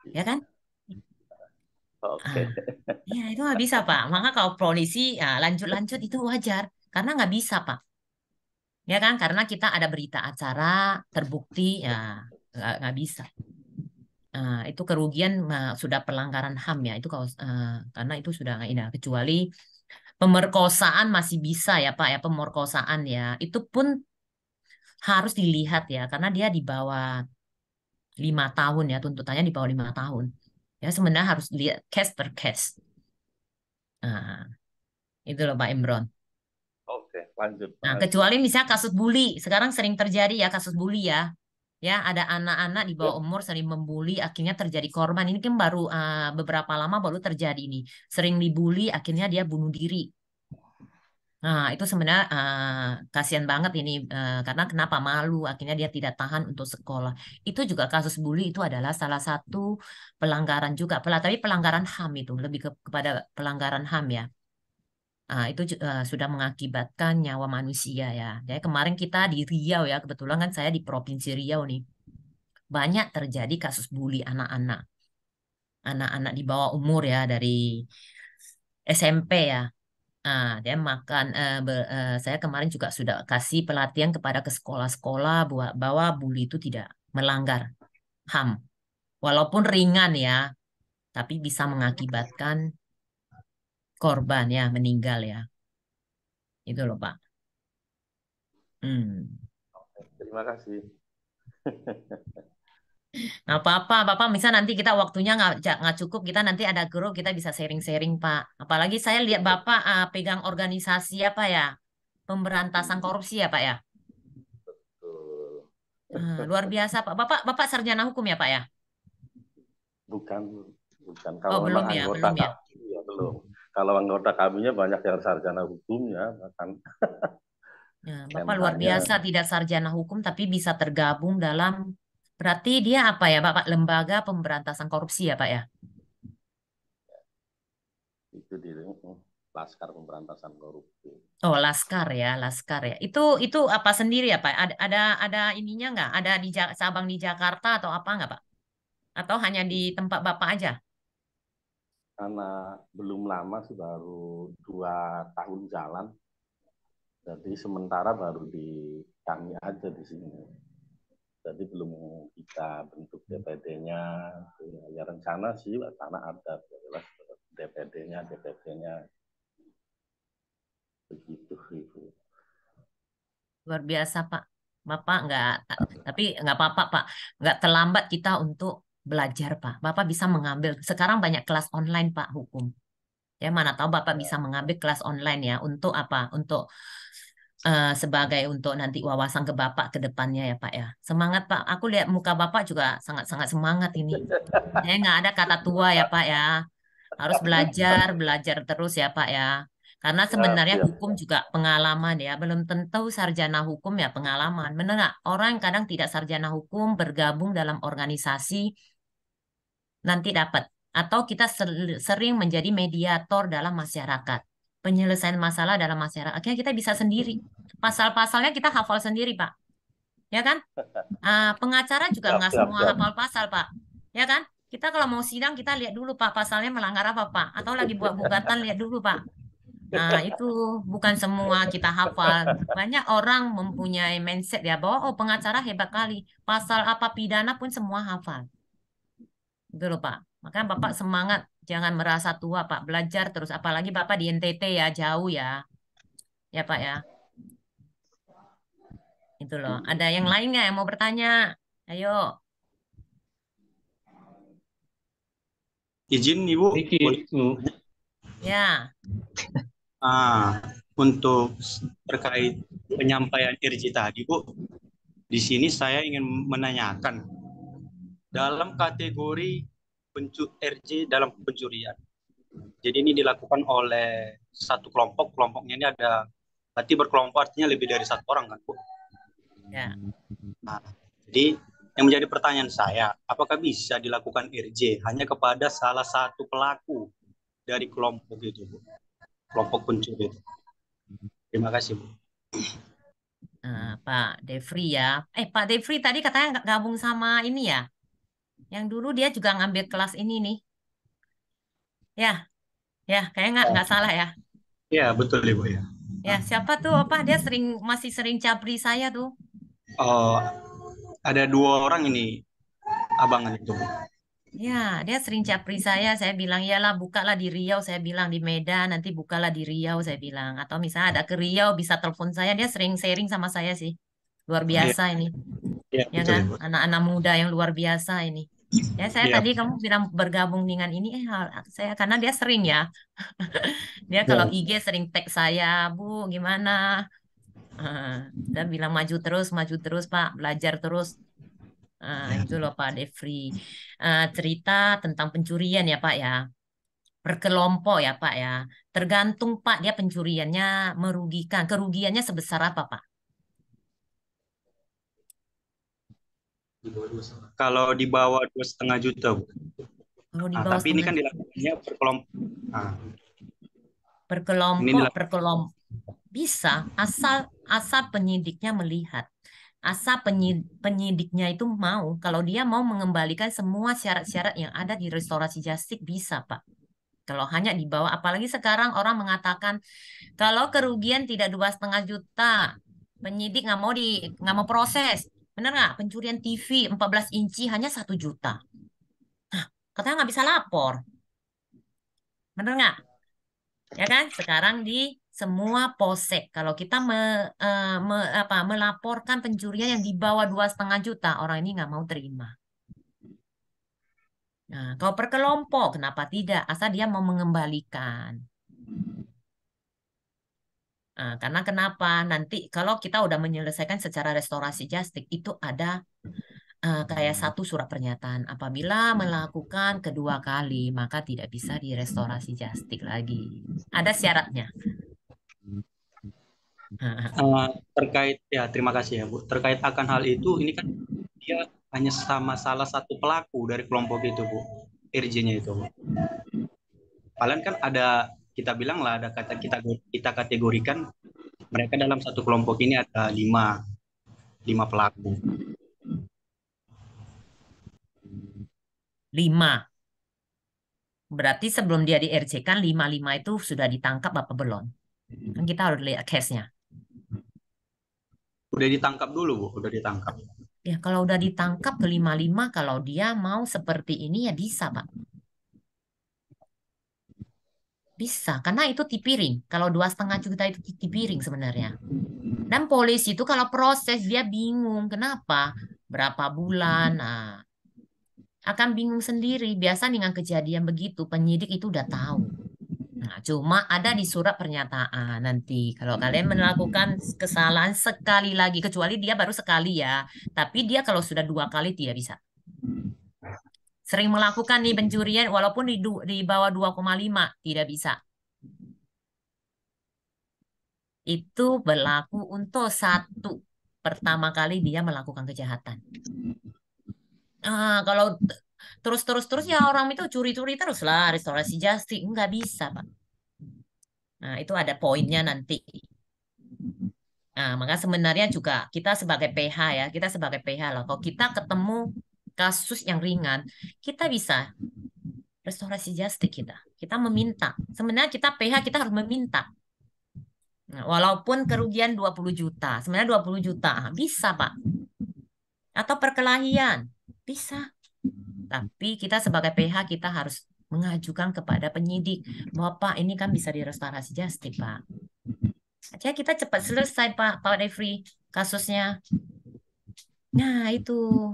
Ya kan? Oke. Ya, itu nggak bisa, Pak. Maka kalau polisi ya, lanjut-lanjut itu wajar. Karena nggak bisa, Pak. Ya kan? Karena kita ada berita acara, terbukti, ya nggak bisa. Itu kerugian sudah pelanggaran HAM ya. Itu kalau karena itu sudah nggak indah. Kecuali pemerkosaan masih bisa ya, Pak ya. Pemerkosaan ya. Itu pun harus dilihat ya. Karena dia di bawah 5 tahun ya. Tuntutannya di bawah 5 tahun. Ya sebenarnya harus lihat case per case. Nah, itu loh Pak Imron. Oke, lanjut. Nah, Makasih. kecuali misalnya kasus bully, sekarang sering terjadi ya kasus bully ya. Ya, ada anak-anak di bawah umur sering membuli, akhirnya terjadi korban. Ini kan baru beberapa lama baru terjadi ini. Sering dibully, akhirnya dia bunuh diri. Nah, itu sebenarnya kasihan banget ini karena kenapa malu, akhirnya dia tidak tahan untuk sekolah. Itu juga kasus bully itu adalah salah satu pelanggaran juga, tapi pelanggaran HAM itu lebih kepada pelanggaran HAM ya. Itu sudah mengakibatkan nyawa manusia ya. Jadi kemarin kita di Riau ya, kebetulan kan saya di Provinsi Riau nih, banyak terjadi kasus bully anak-anak di bawah umur ya dari SMP ya. Dia makan. Saya kemarin juga sudah kasih pelatihan kepada ke sekolah-sekolah bahwa bully itu tidak melanggar HAM, walaupun ringan ya, tapi bisa mengakibatkan korban ya meninggal ya. Itu loh Pak. Terima kasih. Nggak apa-apa, Bapak misal nanti kita waktunya nggak cukup, kita nanti ada grup, kita bisa sharing-sharing, Pak. Apalagi saya lihat Bapak pegang organisasi apa ya, pemberantasan korupsi ya, Pak ya. Betul. Luar biasa, Pak. Bapak sarjana hukum ya, Pak ya? Bukan. Oh, Kalau belum memang ya, anggota belum ya. kami, ya belum. Kalau anggota kaminya banyak yang sarjana hukumnya, bahkan Ya, Bapak luar MH-nya biasa, tidak sarjana hukum, tapi bisa tergabung dalam, berarti dia apa ya, Bapak? Lembaga Pemberantasan Korupsi ya, Pak ya? itu di Laskar Pemberantasan Korupsi. Oh, Laskar ya, Laskar ya. Itu apa sendiri ya, Pak? Ada ininya nggak? Ada di cabang di Jakarta atau apa nggak, Pak? Atau hanya di tempat Bapak aja? Karena belum lama sih, baru 2 tahun jalan. Jadi sementara baru di kami aja di sini. Jadi belum kita bentuk DPD-nya. Ya rencana sih karena ada DPD-nya, DPP-nya. Begitu itu. Luar biasa, Pak. Bapak nggak, tapi nggak apa-apa, Pak. Nggak terlambat kita untuk belajar, Pak. Bapak bisa mengambil. Sekarang banyak kelas online, Pak, hukum. Ya, mana tahu Bapak bisa mengambil kelas online ya. Untuk apa? Untuk sebagai untuk nanti wawasan ke Bapak ke depannya ya, Pak ya. Semangat, Pak. Aku lihat muka Bapak juga sangat-sangat semangat ini. Nggak ada kata tua ya, Pak ya. Harus belajar terus ya, Pak ya. Karena sebenarnya Siap. hukum juga pengalaman ya. Belum tentu sarjana hukum ya pengalaman. Benar nggak? Orang kadang tidak sarjana hukum bergabung dalam organisasi nanti dapat. Atau kita sering menjadi mediator dalam masyarakat. Penyelesaian masalah dalam masyarakat. Akhirnya kita bisa sendiri. Pasal-pasalnya kita hafal sendiri, Pak. Ya kan? Pengacara juga nggak semua hafal pasal, Pak. Ya kan? Kita kalau mau sidang, kita lihat dulu, Pak, pasalnya melanggar apa, Pak. Atau lagi buat gugatan, lihat dulu, Pak. Nah, itu bukan semua kita hafal. Banyak orang mempunyai mindset ya, bahwa oh pengacara hebat kali. Pasal apa pidana pun semua hafal. Gitu loh, Pak. Makanya Bapak semangat. Jangan merasa tua, Pak. Belajar terus. Apalagi Bapak di NTT ya, jauh ya. Ya, Pak ya. Itu loh. Ada yang lain nggak yang mau bertanya? Ayo. Izin Ibu. Ya. Untuk terkait penyampaian RJ tadi, Bu, di sini saya ingin menanyakan dalam kategori RJ dalam pencurian. Jadi ini dilakukan oleh satu kelompok, kelompoknya ini ada, berarti berkelompok artinya lebih dari satu orang kan, Bu? Ya. Jadi yang menjadi pertanyaan saya, apakah bisa dilakukan RJ hanya kepada salah satu pelaku dari kelompok itu, Bu? Kelompok pencuri. Terima kasih, Bu. Pak Devri ya. Pak Devri tadi katanya gabung sama ini ya. Yang dulu dia juga ngambil kelas ini nih. Ya, kayaknya nggak salah ya. Ya, betul Ibu ya. Ya, siapa tuh? Dia masih sering capri saya tuh. Oh, ada 2 orang ini abangan itu. Ya, dia sering capri saya. Saya bilang, iyalah bukalah di Riau. Saya bilang di Medan, nanti bukalah di Riau. Saya bilang. Atau misalnya ada ke Riau, bisa telepon saya. Dia sering sharing sama saya sih. Luar biasa ini. Ya, Ya betul, kan? Ibu. Anak-anak muda yang luar biasa ini. Ya, saya Iya, tadi kamu bilang bergabung dengan ini, saya karena dia sering ya. Dia kalau ya. IG sering tag saya, Bu, gimana? Saya bilang maju terus, Pak, belajar terus. Itu loh Pak Defri. Cerita tentang pencurian ya Pak ya, per kelompok ya Pak ya. Tergantung Pak, dia pencuriannya merugikan. Kerugiannya sebesar apa Pak? Kalau di bawah 2,5 juta, Bu. Kalau di Nah, bawah tapi ini setengah kan juta. dilakukannya per kelompok. Nah, Per ini kelompok, dilakukan. per kelompok. Bisa, asal penyidiknya melihat. Asal penyidiknya itu mau, kalau dia mau mengembalikan semua syarat-syarat yang ada di restorasi justice bisa Pak. Kalau hanya di bawah, apalagi sekarang orang mengatakan kalau kerugian tidak 2,5 juta, penyidik nggak mau proses. Benar nggak? Pencurian TV 14 inci hanya 1 juta. Katanya nggak bisa lapor. Benar nggak? Ya kan? Sekarang di semua polsek, kalau kita melaporkan pencurian yang di bawah 2,5 juta, orang ini nggak mau terima. Nah, kalau per kelompok, kenapa tidak? Asal dia mau mengembalikan. Nah, karena kenapa? Nanti kalau kita udah menyelesaikan secara restorasi justice, itu ada kayak satu surat pernyataan. Apabila melakukan kedua kali, maka tidak bisa direstorasi justice lagi. Ada syaratnya. Terkait ya, terima kasih ya Bu. Terkait akan hal itu, ini kan dia hanya sama salah satu pelaku dari kelompok itu Bu, RJ-nya itu Bu. Kalian kan ada, kita bilang lah, ada kata kita kategorikan mereka dalam satu kelompok ini ada lima pelaku. 5. Berarti sebelum dia di RJ kan 5 itu sudah ditangkap apa belum? Kan kita harus lihat case-nya. Udah ditangkap dulu Bu, udah ditangkap. Ya, kalau udah ditangkap ke 5 kalau dia mau seperti ini ya bisa, Pak. Bisa, karena itu tipiring. Kalau 2,5 juta itu tipiring sebenarnya. Dan polisi itu kalau proses dia bingung. Kenapa? Berapa bulan? Nah, akan bingung sendiri. Biasa dengan kejadian begitu, penyidik itu udah tahu. Nah, cuma ada di surat pernyataan nanti. Kalau kalian melakukan kesalahan sekali lagi, kecuali dia baru sekali ya. Tapi dia kalau sudah 2 kali tidak bisa. Sering melakukan nih pencurian walaupun di bawah 2,5 tidak bisa. Itu berlaku untuk satu pertama kali dia melakukan kejahatan. Kalau terus ya orang itu curi-curi terus lah restorasi justice nggak bisa Pak. Nah itu ada poinnya nanti. Nah maka sebenarnya juga kita sebagai PH ya kita sebagai PH lah. Kalau kita ketemu kasus yang ringan kita bisa restorasi justice kita meminta. Sebenarnya kita PH kita harus meminta. Nah, walaupun kerugian 20 juta, sebenarnya 20 juta bisa Pak. Atau perkelahian bisa. Tapi kita sebagai PH kita harus mengajukan kepada penyidik bahwa Pak ini kan bisa direstorasi justice Pak. Aja kita cepat selesai Pak Defri kasusnya. Nah itu.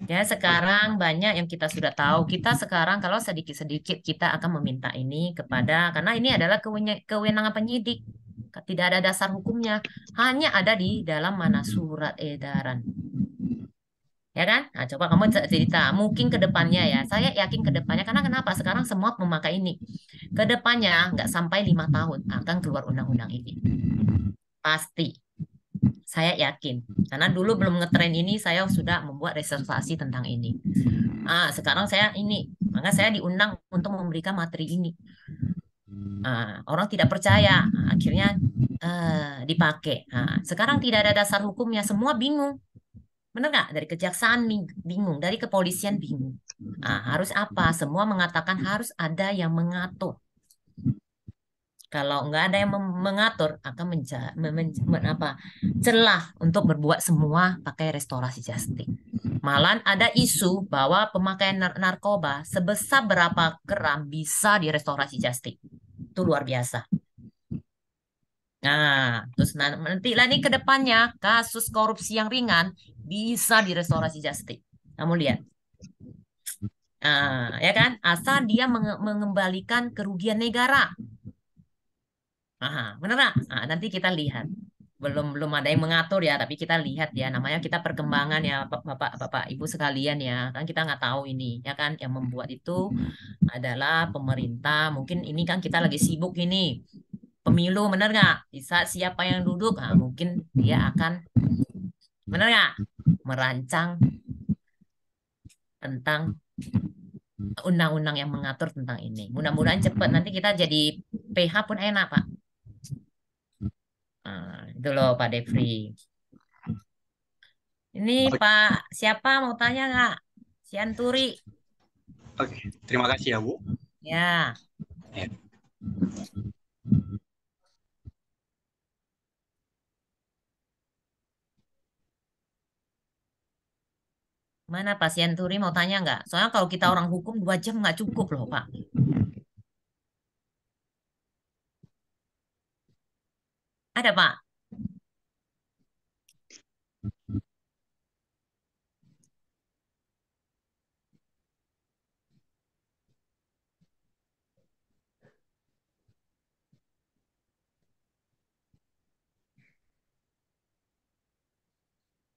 Ya sekarang banyak yang kita sudah tahu. Kita sekarang kalau sedikit-sedikit kita akan meminta ini karena ini adalah kewenangan penyidik. Tidak ada dasar hukumnya. Hanya ada di dalam mana surat edaran. Ya kan? Nah, coba kamu cerita. Mungkin ke depannya ya. Saya yakin ke depannya. Karena kenapa? Sekarang semua memakai ini. Ke depannya nggak sampai 5 tahun akan keluar undang-undang ini. Pasti. Saya yakin. Karena dulu belum ngetren ini, saya sudah membuat reservasi tentang ini. Sekarang maka saya diundang untuk memberikan materi ini. Orang tidak percaya. Akhirnya dipakai. Sekarang tidak ada dasar hukumnya. Semua bingung. Benar nggak? Dari kejaksaan bingung, dari kepolisian bingung. Harus apa? Semua mengatakan harus ada yang mengatur. Kalau nggak ada yang mengatur, akan celah untuk berbuat semua pakai restorasi justice. Malah ada isu bahwa pemakaian narkoba sebesar berapa gram bisa direstorasi justice. Itu luar biasa. Nah, terus nanti lah nih ke depannya kasus korupsi yang ringan bisa direstorasi justice. Kamu lihat. Ya kan? Asal dia mengembalikan kerugian negara. Bener nggak? Nanti kita lihat. Belum ada yang mengatur ya, tapi kita lihat ya. Namanya kita perkembangan ya, Bapak, Ibu sekalian ya. Kan kita nggak tahu ini, ya kan? Yang membuat itu adalah pemerintah. Mungkin ini kan kita lagi sibuk ini. Pemilu, bener nggak? Bisa siapa yang duduk, mungkin dia akan, bener nggak? Merancang tentang undang-undang yang mengatur tentang ini. Mudah-mudahan cepat. Nanti kita jadi PH pun enak, Pak. Itu loh Pak Devri. Ini Pak, siapa mau tanya nggak? Sianturi. Oke, terima kasih ya Bu. Ya. Ya. Mana Pak Sianturi mau tanya nggak? Soalnya kalau kita orang hukum 2 jam nggak cukup loh Pak. Ada Pak?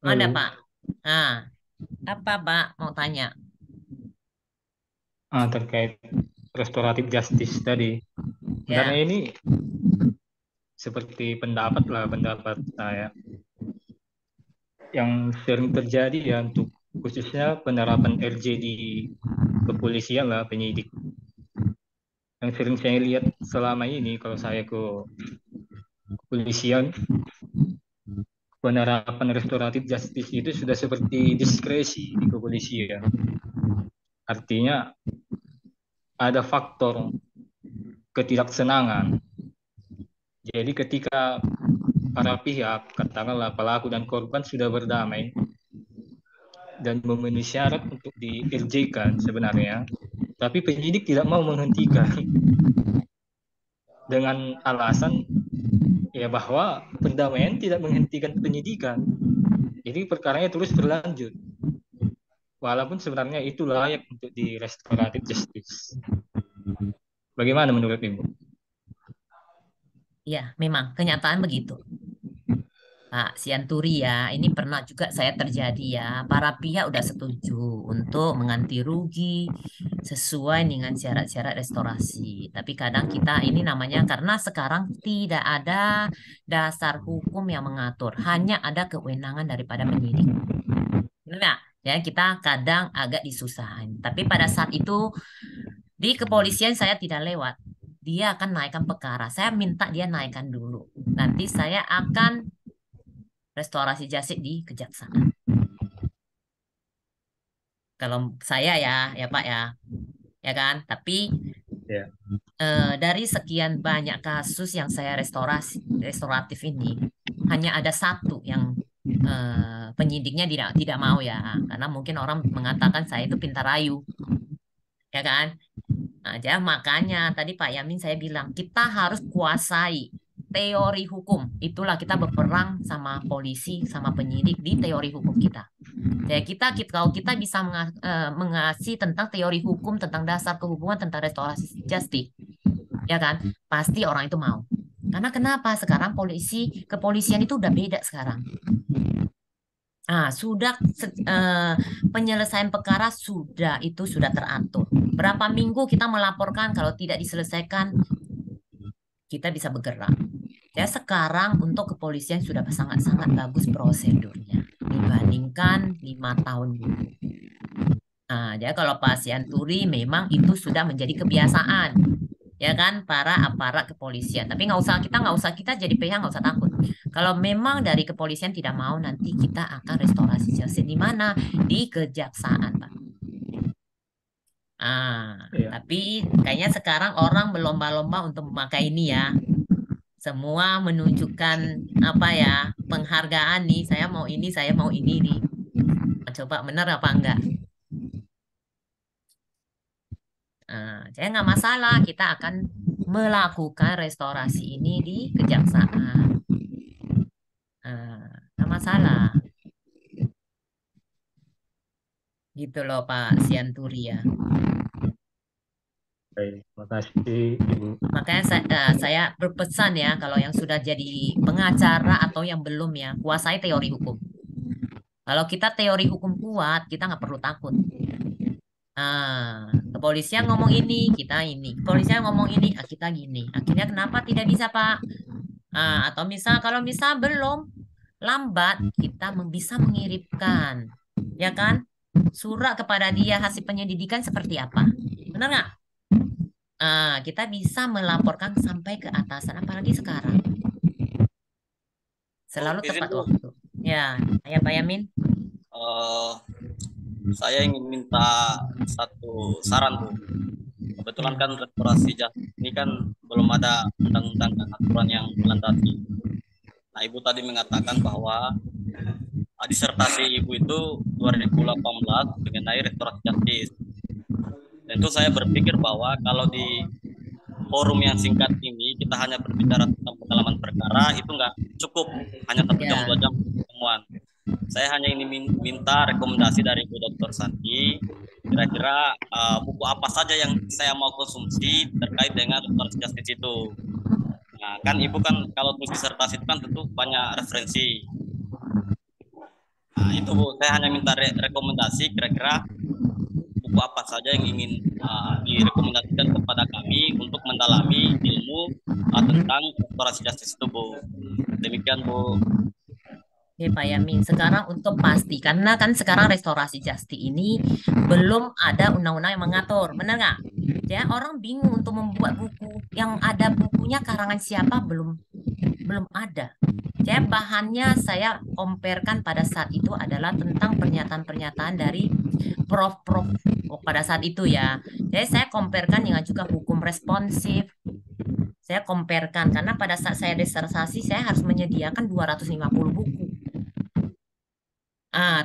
Ada Halo. Pak. Apa Pak mau tanya? Terkait restoratif justice tadi. Sebenarnya ini seperti pendapat saya. Yang sering terjadi ya untuk khususnya penerapan RJ di kepolisian lah, penyidik. Yang sering saya lihat selama ini kalau saya ke kepolisian, penerapan restoratif justice itu sudah seperti diskresi di kepolisian. Artinya ada faktor ketidaksenangan. Jadi ketika para pihak, katakanlah pelaku dan korban sudah berdamai dan memenuhi syarat untuk di-RJ-kan sebenarnya, tapi penyidik tidak mau menghentikan dengan alasan ya bahwa perdamaian tidak menghentikan penyidikan. Jadi perkaranya terus berlanjut. Walaupun sebenarnya itu layak untuk di restoratif justice. Bagaimana menurut Ibu? Ya, memang kenyataan begitu. Pak Sianturi ya, ini pernah juga saya terjadi ya. Para pihak udah setuju untuk mengganti rugi sesuai dengan syarat-syarat restorasi. Tapi kadang kita ini namanya karena sekarang tidak ada dasar hukum yang mengatur, hanya ada kewenangan daripada penyidik. Benar ya, kita kadang agak disusahin. Tapi pada saat itu di kepolisian saya tidak lewat. Dia akan naikkan perkara. Saya minta dia naikkan dulu. Nanti saya akan restorasi justice di kejaksaan. Kalau saya ya Pak ya kan. Tapi dari sekian banyak kasus yang saya restoratif ini, hanya ada satu yang penyidiknya tidak mau ya, karena mungkin orang mengatakan saya itu pintar rayu, ya kan. Nah, makanya tadi Pak Yamin saya bilang kita harus kuasai teori hukum. Itulah kita berperang sama polisi, sama penyidik di teori hukum kita. Ya kalau kita bisa mengasih tentang teori hukum, tentang dasar kehukuman, tentang restorasi justice, ya kan, pasti orang itu mau. Karena kenapa? Sekarang kepolisian itu udah beda sekarang. Sudah penyelesaian perkara sudah teratur. Berapa minggu kita melaporkan, kalau tidak diselesaikan kita bisa bergerak. Ya sekarang untuk kepolisian sudah sangat-sangat bagus prosedurnya dibandingkan 5 tahun dulu. Jadi kalau Pak Sianturi memang itu sudah menjadi kebiasaan, ya kan, para aparat kepolisian. Tapi kita nggak usah jadi PH nggak usah takut. Kalau memang dari kepolisian tidak mau, nanti kita akan restorasi justice di mana? Di kejaksaan, Pak. Tapi kayaknya sekarang orang berlomba-lomba untuk memakai ini ya. Semua menunjukkan penghargaan nih. Saya mau ini nih. Coba benar apa enggak? Saya nggak masalah. Kita akan melakukan restorasi ini di kejaksaan. Nggak masalah. Gitu loh Pak Sianturi ya. Baik, terima kasih Ibu. Makanya saya berpesan ya, kalau yang sudah jadi pengacara atau yang belum ya, kuasai teori hukum. Kalau kita teori hukum kuat, kita nggak perlu takut. Kepolisian ngomong ini, kita ini. Kepolisian ngomong ini, kita gini. Akhirnya kenapa tidak bisa, Pak? Atau kalau misal belum, lambat, kita bisa mengirimkan, ya kan? Surat kepada dia hasil penyelidikan seperti apa. Benar nggak? Kita bisa melaporkan sampai ke atasan, apalagi sekarang. Selalu izin, tepat Bu. waktu. Ya, Pak Yamin. Saya ingin minta satu saran, Bu. Kebetulan kan restorasi justice ini kan belum ada undang-undang dan aturan yang melandasi. Nah, Ibu tadi mengatakan bahwa disertasi Ibu itu 2018 mengenai restorasi justice. Dan itu saya berpikir bahwa kalau di forum yang singkat ini kita hanya berbicara tentang pengalaman perkara, itu nggak cukup hanya 1 jam 2 jam pertemuan. Saya hanya ingin minta rekomendasi dari Bu Dr. Santi, kira-kira buku apa saja yang saya mau konsumsi terkait dengan restorasi justice itu. Nah, kan Ibu kan kalau tulis disertasi itu kan tentu banyak referensi. Nah, itu Bu, saya hanya minta rekomendasi kira-kira buku apa saja yang ingin direkomendasikan kepada kami untuk mendalami ilmu tentang restorasi justice itu, Bu. Demikian, Bu. Oke, Pak Yamin. Sekarang untuk pasti, karena kan sekarang restorasi justice ini belum ada undang-undang yang mengatur, benar nggak? Ya, orang bingung untuk membuat buku. Yang ada bukunya karangan siapa belum ada. Ya, bahannya saya comparekan pada saat itu adalah tentang pernyataan-pernyataan dari prof-prof pada saat itu ya. Jadi saya comparekan dengan juga hukum responsif. Saya comparekan karena pada saat saya disertasi saya harus menyediakan 250 buku.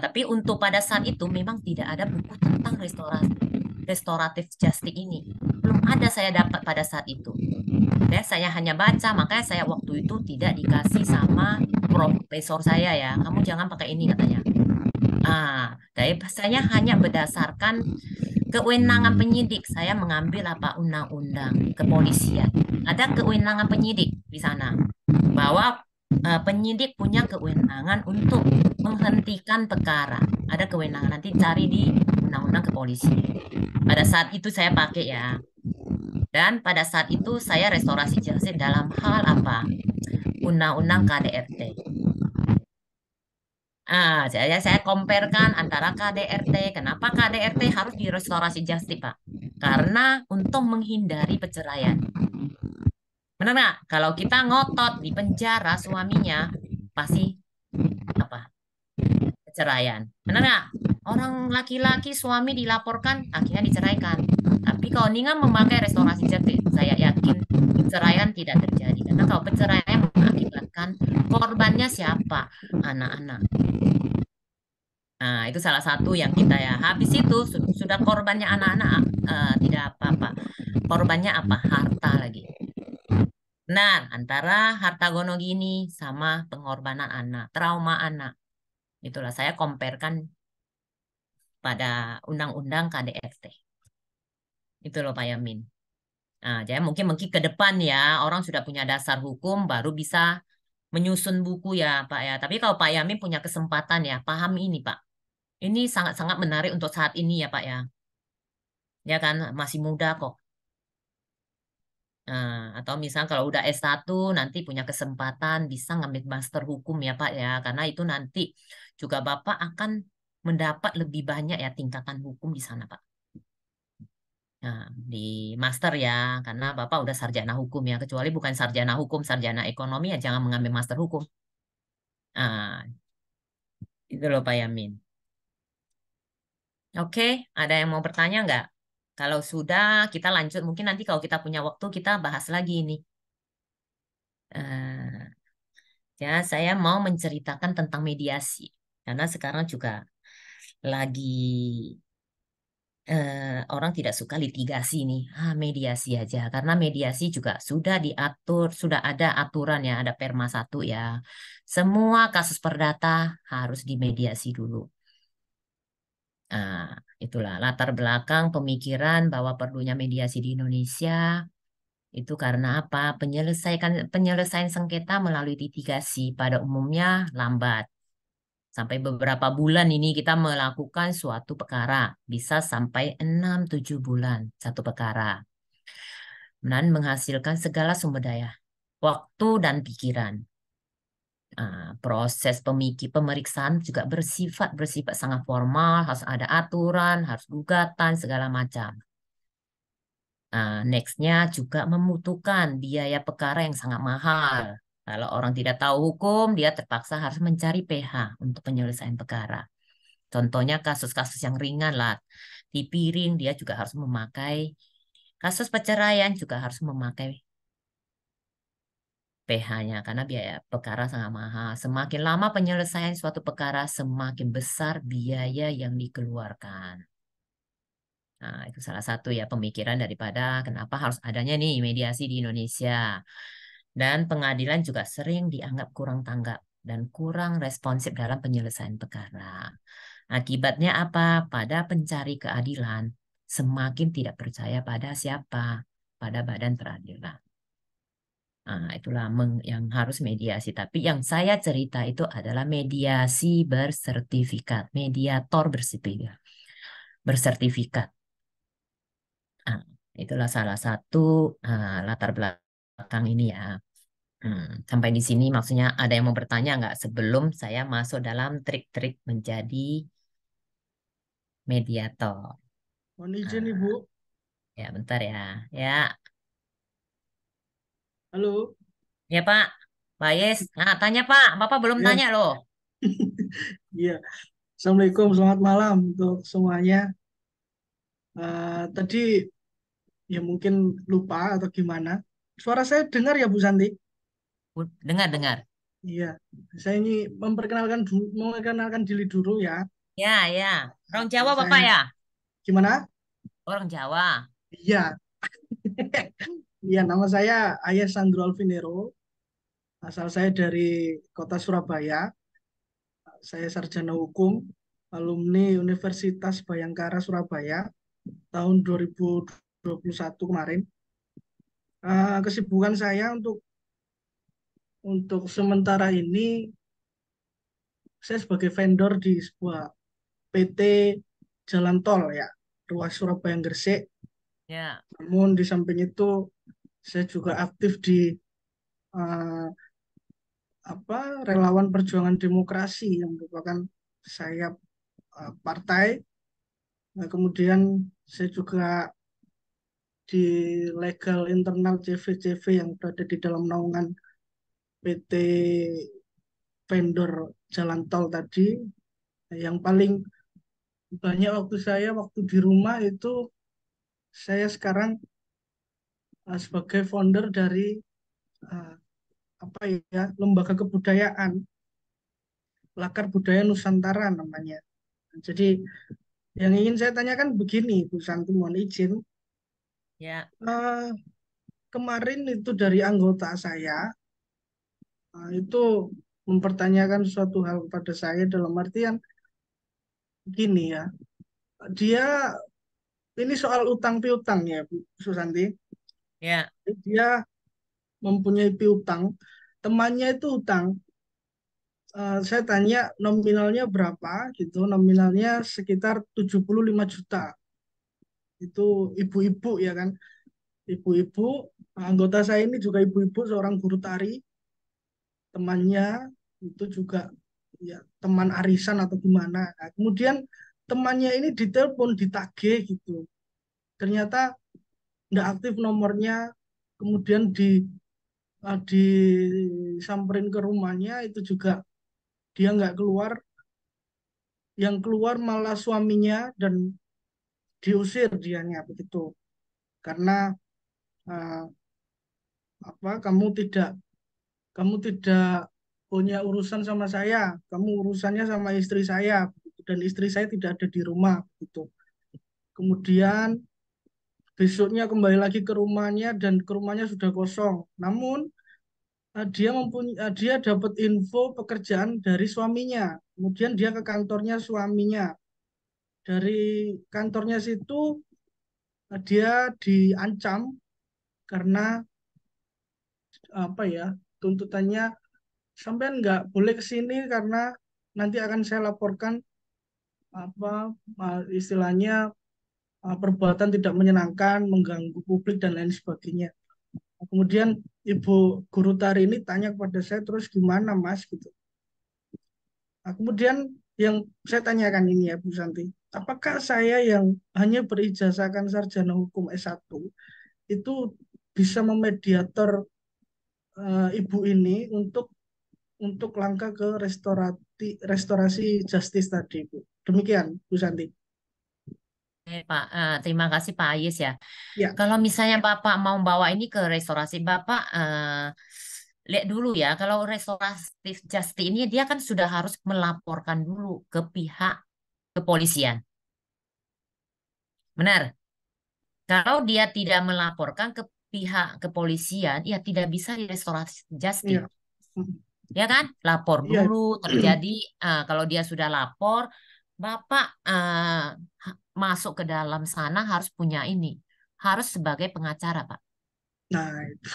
Tapi untuk pada saat itu memang tidak ada buku tentang restoratif justice ini. Belum ada saya dapat pada saat itu. Ya, saya hanya baca, makanya saya waktu itu tidak dikasih sama profesor saya ya. Kamu jangan pakai ini katanya. Dari saya hanya berdasarkan kewenangan penyidik. Saya mengambil undang-undang kepolisian. Ada kewenangan penyidik di sana. Bahwa penyidik punya kewenangan untuk menghentikan perkara. Ada kewenangan, nanti cari di undang-undang kepolisian. Pada saat itu saya pakai ya. Dan pada saat itu saya restorasi justice dalam hal apa? Undang-undang KDRT. Saya comparekan antara KDRT. Kenapa KDRT harus direstorasi justice, Pak? Karena untuk menghindari perceraian. Benar nggak? Kalau kita ngotot di penjara suaminya, pasti apa? Perceraian. Benar nggak? Orang laki-laki suami dilaporkan, akhirnya diceraikan. Tapi kalau Ningan memakai restorasi justice, saya yakin perceraian tidak terjadi. Karena kalau perceraian mengakibatkan korbannya siapa? Anak-anak. Nah, itu salah satu yang kita ya. Habis itu sudah korbannya anak-anak tidak apa-apa. Korbannya apa? Harta lagi. Nah, antara harta gono gini sama pengorbanan anak, trauma anak. Itulah saya comparekan pada undang-undang KDRT. Itu loh Pak Yamin. Jadi mungkin ke depan ya orang sudah punya dasar hukum baru bisa menyusun buku ya Pak ya. Tapi kalau Pak Yamin punya kesempatan ya paham ini Pak. Ini sangat-sangat menarik untuk saat ini ya Pak ya. Ya kan masih muda kok. Atau misal kalau udah S1 nanti punya kesempatan bisa ngambil master hukum ya Pak ya. Karena itu nanti juga Bapak akan mendapat lebih banyak ya tingkatan hukum di sana Pak. Nah, di master ya, karena Bapak udah sarjana hukum ya. Kecuali bukan sarjana hukum, sarjana ekonomi ya jangan mengambil master hukum. Itu loh Pak Yamin. Oke, ada yang mau bertanya nggak? Kalau sudah, kita lanjut. Mungkin nanti kalau kita punya waktu, kita bahas lagi ini. Ya, saya mau menceritakan tentang mediasi. Karena sekarang juga lagi orang tidak suka litigasi nih. Mediasi aja. Karena mediasi juga sudah diatur, sudah ada aturan ya, ada Perma 1 ya. Semua kasus perdata harus dimediasi dulu. Nah, itulah latar belakang pemikiran bahwa perlunya mediasi di Indonesia itu karena apa? Penyelesaian sengketa melalui litigasi pada umumnya lambat. Sampai beberapa bulan ini kita melakukan suatu perkara, bisa sampai 6-7 bulan satu perkara. Dan menghasilkan segala sumber daya, waktu dan pikiran. Proses pemeriksaan juga bersifat sangat formal, harus ada aturan, harus gugatan, segala macam. Nextnya juga membutuhkan biaya perkara yang sangat mahal. Kalau orang tidak tahu hukum, dia terpaksa harus mencari PH untuk penyelesaian perkara. Contohnya kasus-kasus yang ringan lah, di piring dia juga harus memakai, kasus perceraian juga harus memakai PH-nya karena biaya perkara sangat mahal. Semakin lama penyelesaian suatu perkara, semakin besar biaya yang dikeluarkan. Nah, itu salah satu ya pemikiran daripada kenapa harus adanya nih mediasi di Indonesia. Dan pengadilan juga sering dianggap kurang tanggap dan kurang responsif dalam penyelesaian perkara. Akibatnya apa? Pada pencari keadilan semakin tidak percaya pada siapa? Pada badan peradilan. Itulah yang harus mediasi. Tapi yang saya cerita itu adalah mediasi bersertifikat, mediator bersertifikat. Itulah salah satu latar belakang ini ya. Sampai di sini maksudnya ada yang mau bertanya nggak sebelum saya masuk dalam trik-trik menjadi mediator? Mohon izin Ibu. Ya, bentar ya. Ya, Halo. ya Pak. Pak Yes, tanya Pak. Bapak belum Ya. tanya loh. Iya. Assalamualaikum, selamat malam untuk semuanya. Tadi ya mungkin lupa atau gimana. Suara saya dengar ya Bu Santi? Dengar. Iya. Saya ini memperkenalkan diri dulu ya. Ya. Orang Jawa Saya Bapak ya? gimana? Orang Jawa. Iya. Iya, nama saya Ayas Sandro Alvinero. Asal saya dari kota Surabaya. Saya sarjana hukum, alumni Universitas Bayangkara Surabaya tahun 2021 kemarin. Kesibukan saya untuk sementara ini, saya sebagai vendor di sebuah PT Jalan Tol ya, ruas Surabaya Gresik. Ya. Namun di samping itu saya juga aktif di uh, relawan perjuangan demokrasi yang merupakan sayap partai. Nah, kemudian saya juga di legal internal CV-CV yang berada di dalam naungan PT vendor jalan tol tadi. Yang paling banyak waktu di rumah itu saya sekarang sebagai founder dari uh, lembaga kebudayaan Lakar Budaya Nusantara namanya. Jadi yang ingin saya tanyakan begini, Bu Santi, mohon izin. Ya. Kemarin itu dari anggota saya itu mempertanyakan suatu hal kepada saya dalam artian gini ya, dia ini soal utang piutang ya Bu Susanti. Ya. Dia mempunyai piutang, temannya itu utang. Saya tanya nominalnya berapa gitu, nominalnya sekitar 75 juta. Itu ibu-ibu ya kan, ibu-ibu, anggota saya ini juga ibu-ibu, seorang guru tari, temannya itu juga ya teman arisan atau gimana. Nah, kemudian temannya ini ditelepon, ditagih gitu. Ternyata nggak aktif nomornya, kemudian disamperin ke rumahnya itu juga dia nggak keluar, yang keluar malah suaminya dan diusir dianya begitu karena uh, kamu tidak punya urusan sama saya, kamu urusannya sama istri saya dan istri saya tidak ada di rumah gitu. Kemudian besoknya kembali lagi ke rumahnya dan ke rumahnya sudah kosong. Namun dia dapat info pekerjaan dari suaminya. Kemudian dia ke kantornya suaminya. dari kantornya situ dia diancam karena apa ya, tuntutannya sampean nggak boleh ke sini karena nanti akan saya laporkan apa istilahnya perbuatan tidak menyenangkan, mengganggu publik dan lain sebagainya. Kemudian Ibu guru tari ini tanya kepada saya, terus gimana Mas gitu. Nah, kemudian yang saya tanyakan ini ya Bu Santi, apakah saya yang hanya berijazahkan sarjana hukum S1 itu bisa memediator Ibu ini untuk langkah ke restorasi justice tadi Bu. Demikian Bu Santi. Pak, terima kasih Pak Ayes ya. Ya, Kalau misalnya Bapak mau bawa ini ke restorasi, Bapak lihat dulu ya. Kalau restoratif justice ini dia kan sudah harus melaporkan dulu ke pihak kepolisian. Benar? Kalau dia tidak melaporkan ke pihak kepolisian, ya tidak bisa restorasi justice. iya. Ya kan? Lapor Iya. dulu terjadi. Kalau dia sudah lapor, Bapak masuk ke dalam sana harus punya ini. Harus sebagai pengacara, Pak. Nah, itu.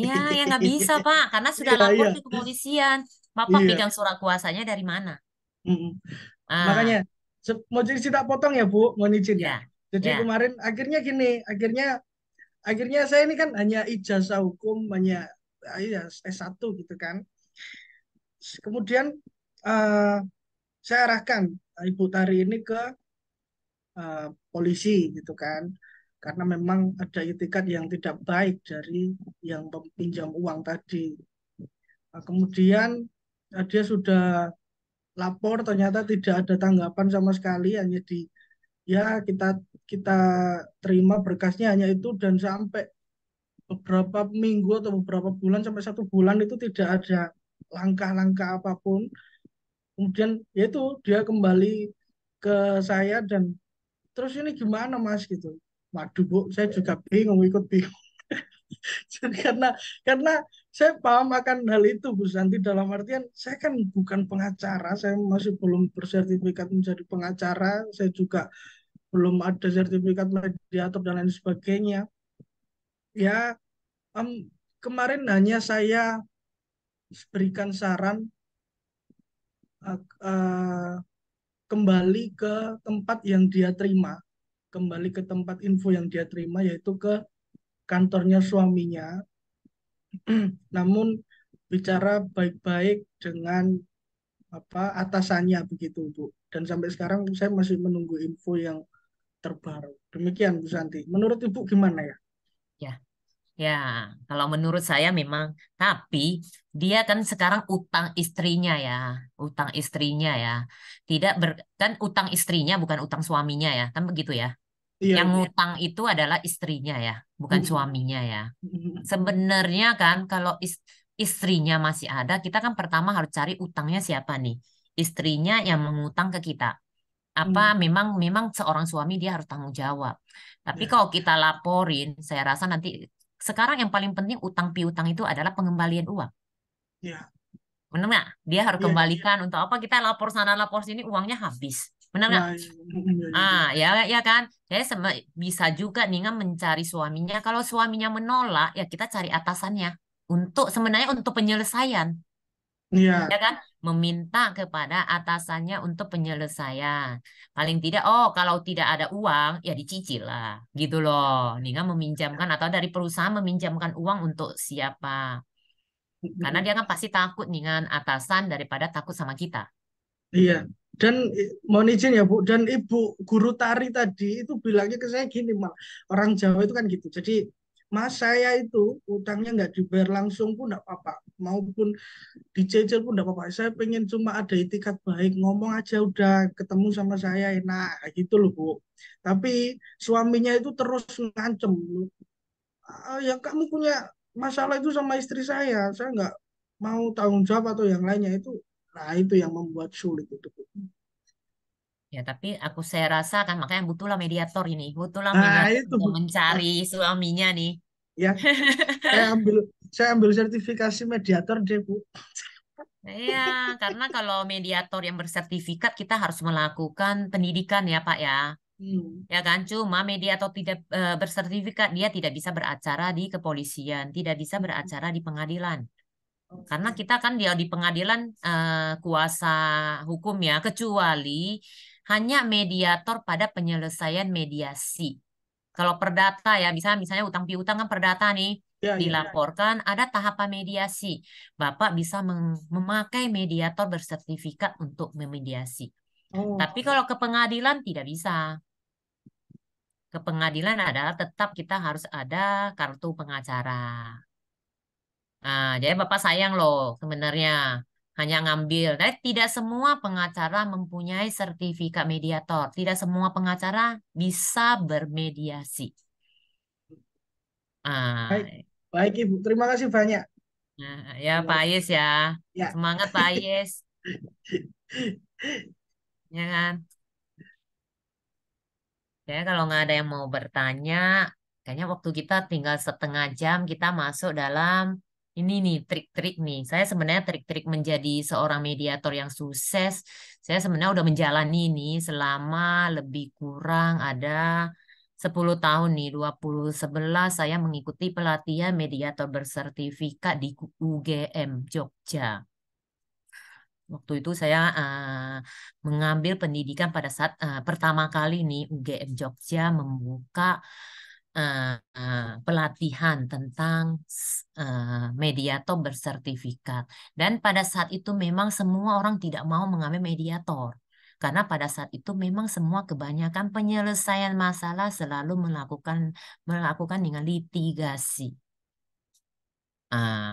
Iya, ya nggak bisa, Pak. Karena sudah Iya, lapor iya. ke kepolisian. Bapak Iya. pegang surat kuasanya dari mana? Mm-mm. Ah, Makanya mau izin tak potong ya Bu, mau izin ya. ya, Jadi ya. kemarin akhirnya gini, akhirnya saya ini kan hanya ijazah hukum, hanya ya, S1 gitu kan. Kemudian eh, saya arahkan Ibu Tari ini ke polisi gitu kan. Karena memang ada itikat yang tidak baik dari yang pinjam uang tadi. Nah, kemudian dia sudah lapor, ternyata tidak ada tanggapan sama sekali, hanya ya kita kita terima berkasnya hanya itu, dan sampai beberapa minggu atau beberapa bulan sampai 1 bulan itu tidak ada langkah-langkah apapun. Kemudian yaitu dia kembali ke saya dan terus ini gimana Mas gitu. Waduh Bu, saya juga bingung, ikut bingung. Jadi karena saya paham akan hal itu Bu Santi, dalam artian saya kan bukan pengacara, saya masih belum bersertifikat menjadi pengacara, saya juga belum ada sertifikat mediator dan lain sebagainya. Ya, kemarin hanya saya berikan saran uh, kembali ke tempat yang dia terima, kembali ke tempat info yang dia terima, yaitu ke kantornya suaminya. Namun bicara baik-baik dengan atasannya begitu Bu. Dan sampai sekarang saya masih menunggu info yang terbaru. Demikian Bu Santi. Menurut Ibu gimana ya? Ya, ya. Kalau menurut saya memang, tapi dia kan sekarang utang istrinya ya, utang istrinya ya. Tidak kan utang istrinya bukan utang suaminya ya, kan begitu ya. Iya, Yang Ibu. ngutang itu adalah istrinya ya, bukan suaminya ya. Sebenarnya kan kalau istrinya masih ada, kita kan pertama harus cari utangnya siapa nih. Istrinya yang mengutang ke kita. Apa memang seorang suami dia harus tanggung jawab. Tapi Ya. kalau kita laporin, saya rasa nanti sekarang yang paling penting utang piutang itu adalah pengembalian uang. Ya. Benar nggak? Dia harus Iya, iya. kembalikan. Untuk apa kita lapor sana lapor sini uangnya habis. Benar nggak? Nah, iya. Ya kan. Saya bisa juga Ninga mencari suaminya. Kalau suaminya menolak, ya kita cari atasannya. Sebenarnya untuk penyelesaian. Iya. Ya kan? Meminta kepada atasannya untuk penyelesaian. Paling tidak, kalau tidak ada uang, ya dicicil lah. Gitu loh. Ninga meminjamkan atau dari perusahaan meminjamkan uang untuk siapa. Karena dia kan pasti takut dengan atasan daripada takut sama kita. Iya. Dan mohon izin ya Bu, dan Ibu guru tari tadi itu bilangnya ke saya gini, orang Jawa itu kan gitu. Jadi Mas, saya itu utangnya nggak dibayar langsung pun nggak apa-apa, maupun dicicil pun nggak apa-apa. Saya pengen cuma ada itikat baik, ngomong aja udah ketemu sama saya enak gitu loh Bu. Tapi suaminya itu terus ngancem, yang kamu punya masalah itu sama istri saya nggak mau tanggung jawab atau yang lainnya itu. Nah, itu yang membuat sulit itu. Ya, tapi saya rasa kan makanya butuhlah mediator ini. Butuhlah Nah, mediator itu untuk Bu. mencari suaminya nih. Ya, saya ambil sertifikasi mediator deh Bu. Iya, karena kalau mediator yang bersertifikat kita harus melakukan pendidikan ya Pak ya. Hmm. Ya kan, cuma mediator tidak bersertifikat dia tidak bisa beracara di kepolisian, tidak bisa beracara di pengadilan. Karena Oke. kita kan dia di pengadilan kuasa hukum ya, kecuali hanya mediator pada penyelesaian mediasi. Kalau perdata ya, misalnya utang piutang kan perdata nih, Ya, ya. dilaporkan ada tahapan mediasi. Bapak bisa memakai mediator bersertifikat untuk memediasi. Oh, Tapi kalau ke pengadilan tidak bisa. Ke pengadilan adalah tetap kita harus ada kartu pengacara. Nah, jadi Bapak sayang loh sebenarnya hanya ngambil. Tapi tidak semua pengacara mempunyai sertifikat mediator. Tidak semua pengacara bisa bermediasi. baik. Ah, Baik, Ibu. Terima kasih banyak. nah, ya Pak Ayes ya. Ya. Semangat Pak Ayes. Ya kan? Ya kalau nggak ada yang mau bertanya, kayaknya waktu kita tinggal setengah jam kita masuk dalam ini nih trik-trik nih. Saya sebenarnya trik-trik menjadi seorang mediator yang sukses. Saya sebenarnya udah menjalani nih selama lebih kurang ada 10 tahun nih, 2011 saya mengikuti pelatihan mediator bersertifikat di UGM Jogja. Waktu itu saya mengambil pendidikan pada saat pertama kali nih UGM Jogja membuka pelatihan tentang mediator bersertifikat. Dan pada saat itu memang semua orang tidak mau mengambil mediator. Karena pada saat itu memang semua kebanyakan penyelesaian masalah selalu melakukan dengan litigasi.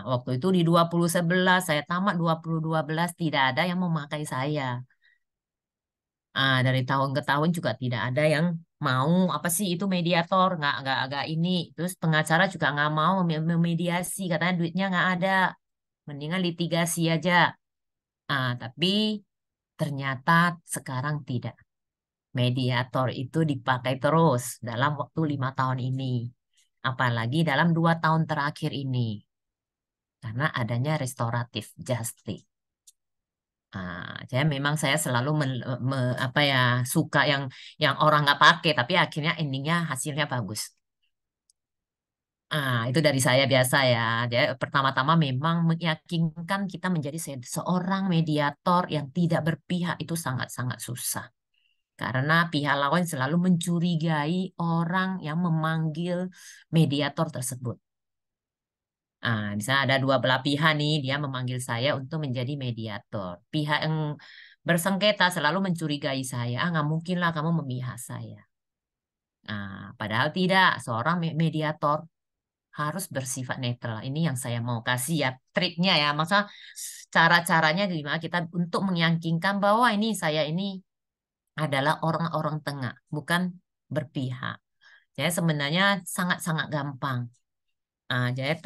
Waktu itu di 2011 saya tamat 2012 tidak ada yang memakai saya. Dari tahun ke tahun juga tidak ada yang mau apa sih itu mediator nggak ini. Terus pengacara juga nggak mau memediasi katanya duitnya nggak ada. Mendingan litigasi aja. Tapi ternyata sekarang tidak. Mediator itu dipakai terus dalam waktu 5 tahun ini. Apalagi dalam 2 tahun terakhir ini. Karena adanya restoratif justice. Jadi memang saya selalu apa ya suka yang orang nggak pakai, tapi akhirnya endingnya hasilnya bagus. Itu dari saya biasa ya. Jadi pertama-tama memang meyakinkan kita menjadi seorang mediator yang tidak berpihak itu sangat-sangat susah. Karena pihak lawan selalu mencurigai orang yang memanggil mediator tersebut. Di sana ada dua belah pihak nih, dia memanggil saya untuk menjadi mediator. Pihak yang bersengketa selalu mencurigai saya. Nggak mungkin lah kamu memihak saya. Padahal tidak, seorang mediator harus bersifat netral. Ini yang saya mau kasih ya, triknya ya. Maksudnya cara-caranya gimana kita untuk meyakinkan bahwa ini saya ini adalah orang-orang tengah, bukan berpihak. Jadi sebenarnya sangat-sangat gampang. Jadi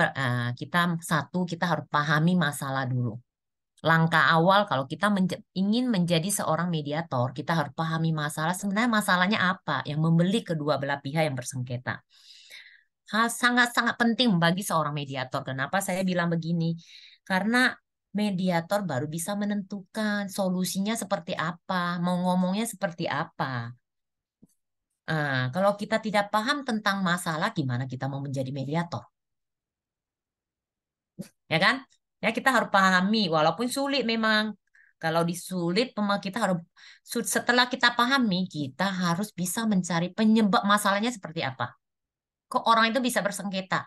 kita harus pahami masalah dulu. Langkah awal kalau kita ingin menjadi seorang mediator, kita harus pahami masalah. Sebenarnya masalahnya apa yang membelit kedua belah pihak yang bersengketa. Sangat-sangat penting bagi seorang mediator. Kenapa saya bilang begini? Karena mediator baru bisa menentukan solusinya seperti apa, mau ngomongnya seperti apa. Kalau kita tidak paham tentang masalah, gimana kita mau menjadi mediator? Ya kan? Ya kita harus pahami, walaupun sulit memang. Kalau disulit, kita harus setelah kita pahami, kita harus bisa mencari penyebab masalahnya seperti apa. Kok orang itu bisa bersengketa?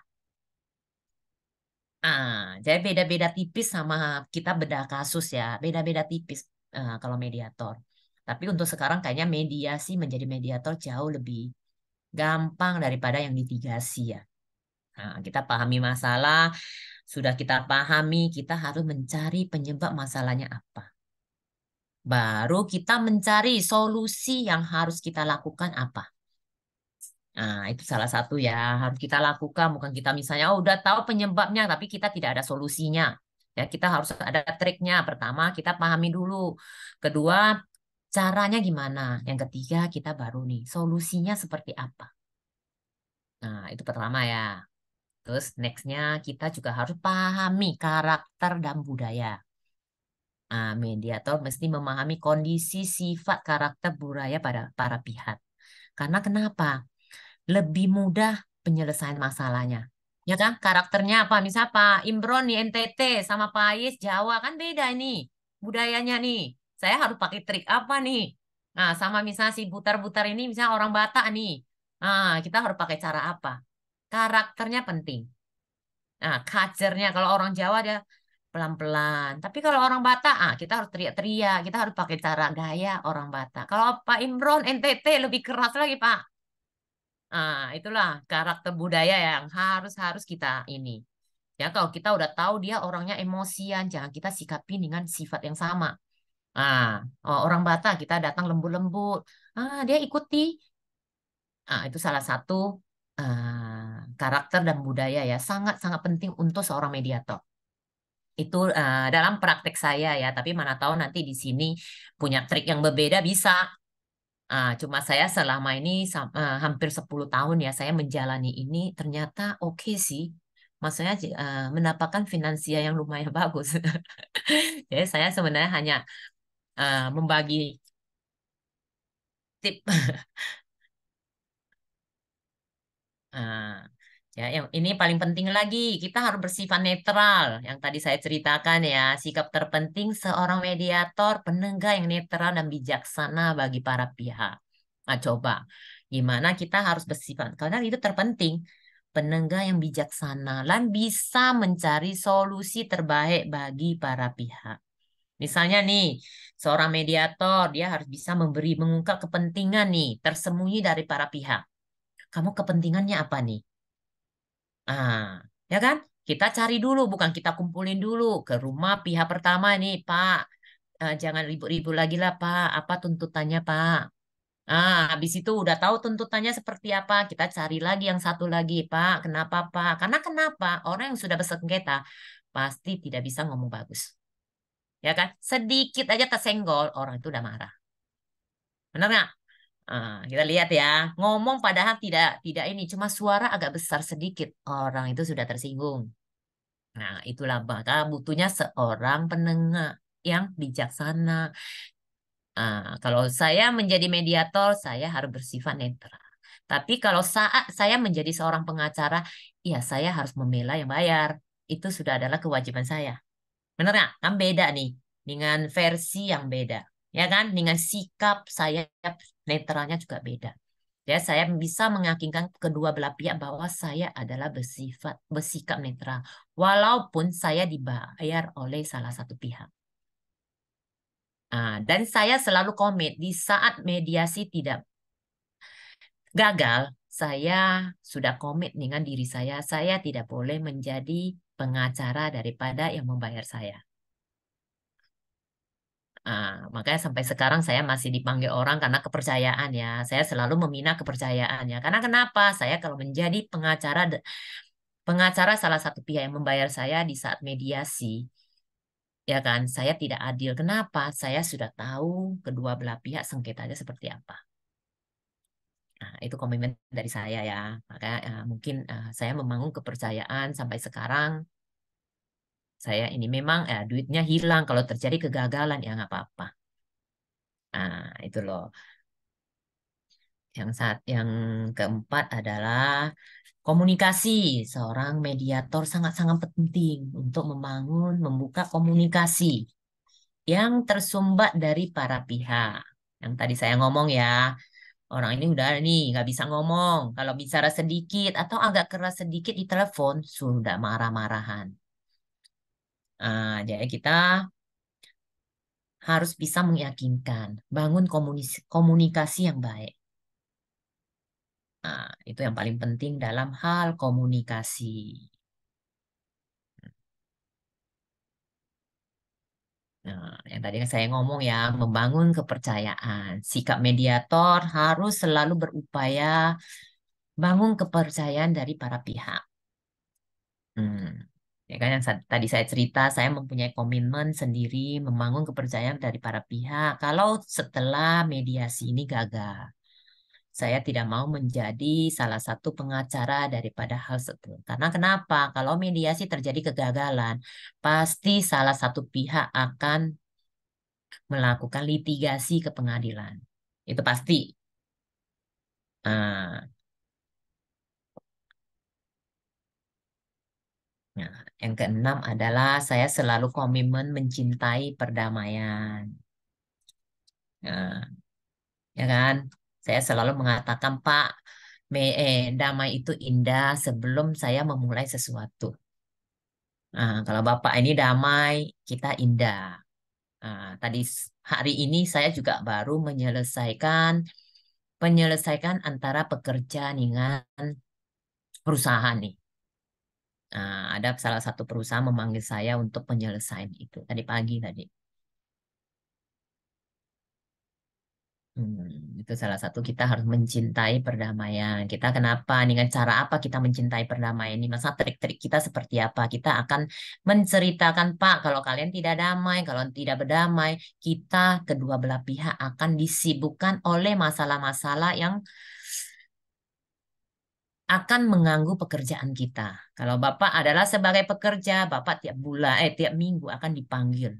Jadi beda-beda tipis sama kita bedah kasus ya, beda-beda tipis kalau mediator. Tapi untuk sekarang kayaknya mediasi menjadi mediator jauh lebih gampang daripada yang litigasi ya. Kita pahami masalah, sudah kita pahami, kita harus mencari penyebab masalahnya apa. Baru kita mencari solusi yang harus kita lakukan apa. Itu salah satu ya, harus kita lakukan. Bukan kita misalnya, udah tahu penyebabnya, tapi kita tidak ada solusinya. Ya, kita harus ada triknya. Pertama, kita pahami dulu. Kedua, caranya gimana. Yang ketiga, kita baru nih, solusinya seperti apa. Itu pertama ya. Terus nextnya kita juga harus pahami karakter dan budaya. Mediator mesti memahami kondisi, sifat, karakter, budaya pada para pihak. Karena kenapa? Lebih mudah penyelesaian masalahnya. Ya kan? Karakternya apa? Misal Pak Imron di NTT sama Pak Ais Jawa kan beda ini budayanya nih. Saya harus pakai trik apa nih? Nah, sama misalnya si Butar-Butar ini misalnya orang Batak nih. Kita harus pakai cara apa? Karakternya penting. Nah, culture-nya kalau orang Jawa dia pelan-pelan. Tapi kalau orang Batak, kita harus teriak-teriak. Kita harus pakai cara gaya orang Batak. Kalau Pak Imron NTT lebih keras lagi, Pak. Itulah karakter budaya yang harus harus kita ini. Ya, kalau kita udah tahu dia orangnya emosian, jangan kita sikapi dengan sifat yang sama. Orang Batak kita datang lembut-lembut. Dia ikuti. Itu salah satu karakter dan budaya ya, sangat-sangat penting untuk seorang mediator. Itu dalam praktek saya ya, tapi mana tahu nanti di sini punya trik yang berbeda bisa. Cuma saya selama ini hampir 10 tahun ya saya menjalani ini ternyata oke sih. Maksudnya mendapatkan finansial yang lumayan bagus. Jadi saya sebenarnya hanya membagi tip. Ya, yang ini paling penting lagi, kita harus bersifat netral. Yang tadi saya ceritakan ya, sikap terpenting seorang mediator, penengah yang netral dan bijaksana bagi para pihak. Coba, gimana kita harus bersifat? Karena itu terpenting, penengah yang bijaksana dan bisa mencari solusi terbaik bagi para pihak. Misalnya nih, seorang mediator, dia harus bisa mengungkap kepentingan nih, tersembunyi dari para pihak. Kamu kepentingannya apa nih? Ya kan? Kita cari dulu, bukan kita kumpulin dulu ke rumah pihak pertama nih, Pak. Jangan ribut-ribut lagi lah, Pak. Apa tuntutannya, Pak? Habis itu udah tahu tuntutannya seperti apa, kita cari lagi yang satu lagi, Pak. Kenapa, Pak? Karena kenapa? Orang yang sudah bersengketa pasti tidak bisa ngomong bagus. Ya kan? Sedikit aja tersenggol, orang itu udah marah. Benar nggak? Kita lihat ya, ngomong padahal tidak ini, cuma suara agak besar sedikit, orang itu sudah tersinggung. Nah, itulah maka butuhnya seorang penengah yang bijaksana. Kalau saya menjadi mediator, saya harus bersifat netral. Tapi kalau saat saya menjadi seorang pengacara, ya saya harus membela yang bayar. Itu sudah adalah kewajiban saya. Benar nggak? Kan beda nih, dengan versi yang beda. Ya kan? Dengan sikap saya netralnya juga beda. Ya, saya bisa meyakinkan kedua belah pihak bahwa saya adalah bersikap netral, walaupun saya dibayar oleh salah satu pihak. Dan saya selalu komit di saat mediasi tidak gagal, saya sudah komit dengan diri saya. Saya tidak boleh menjadi pengacara daripada yang membayar saya. Makanya sampai sekarang saya masih dipanggil orang karena kepercayaan ya. Saya selalu membina kepercayaannya. Karena kenapa? Saya kalau menjadi pengacara salah satu pihak yang membayar saya di saat mediasi, ya kan, saya tidak adil. Kenapa? Saya sudah tahu kedua belah pihak sengketanya seperti apa. Itu komitmen dari saya ya. Maka mungkin saya membangun kepercayaan sampai sekarang. Saya ini memang duitnya hilang kalau terjadi kegagalan ya nggak apa-apa. Itu loh. Yang keempat adalah komunikasi. Seorang mediator sangat-sangat penting untuk membuka komunikasi yang tersumbat dari para pihak. Yang tadi saya ngomong ya, orang ini udah nih nggak bisa ngomong. Kalau bicara sedikit atau agak keras sedikit di telepon sudah marah-marahan. Jadi kita harus bisa meyakinkan, bangun komunikasi yang baik. Itu yang paling penting dalam hal komunikasi. Yang tadi saya ngomong ya, membangun kepercayaan. Sikap mediator harus selalu berupaya bangun kepercayaan dari para pihak. Ya kan yang tadi saya cerita, saya mempunyai komitmen sendiri membangun kepercayaan dari para pihak. Kalau setelah mediasi ini gagal, saya tidak mau menjadi salah satu pengacara daripada hal tersebut. Karena kenapa? Kalau mediasi terjadi kegagalan, pasti salah satu pihak akan melakukan litigasi ke pengadilan. Itu pasti. Nah, nah, yang keenam adalah saya selalu komitmen mencintai perdamaian. Nah, ya kan? Saya selalu mengatakan, Pak, damai itu indah sebelum saya memulai sesuatu. Nah, kalau Bapak ini damai, kita indah. Nah, tadi hari ini saya juga baru menyelesaikan antara pekerja dengan perusahaan nih. Nah, ada salah satu perusahaan memanggil saya untuk penyelesaian itu tadi pagi tadi. Itu salah satu kita harus mencintai perdamaian. Kita kenapa? Dengan cara apa kita mencintai perdamaian ini? Masa trik-trik kita seperti apa? Kita akan menceritakan, Pak, kalau kalian tidak damai, kalau tidak berdamai, kita kedua belah pihak akan disibukkan oleh masalah-masalah yang akan mengganggu pekerjaan kita. Kalau Bapak adalah sebagai pekerja, Bapak tiap minggu akan dipanggil.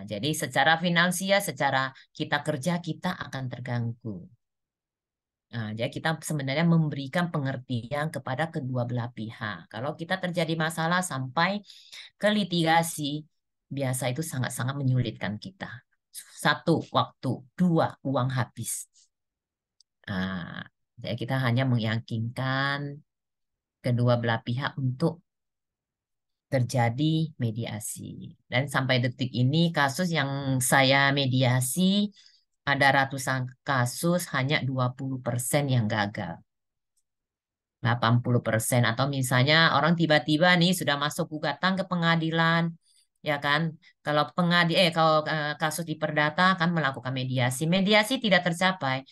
Jadi secara finansial, secara kita kerja, kita akan terganggu. Jadi kita sebenarnya memberikan pengertian kepada kedua belah pihak. Kalau kita terjadi masalah sampai ke litigasi, biasa itu sangat-sangat menyulitkan kita. Satu, waktu. Dua, uang habis. Jadi kita hanya meyakinkan kedua belah pihak untuk terjadi mediasi. Dan sampai detik ini kasus yang saya mediasi ada ratusan kasus, hanya 20% yang gagal. 80%. Atau misalnya orang tiba-tiba nih sudah masuk gugatan ke pengadilan, ya kan? Kalau kasus di perdata kan melakukan mediasi. Mediasi tidak tercapai.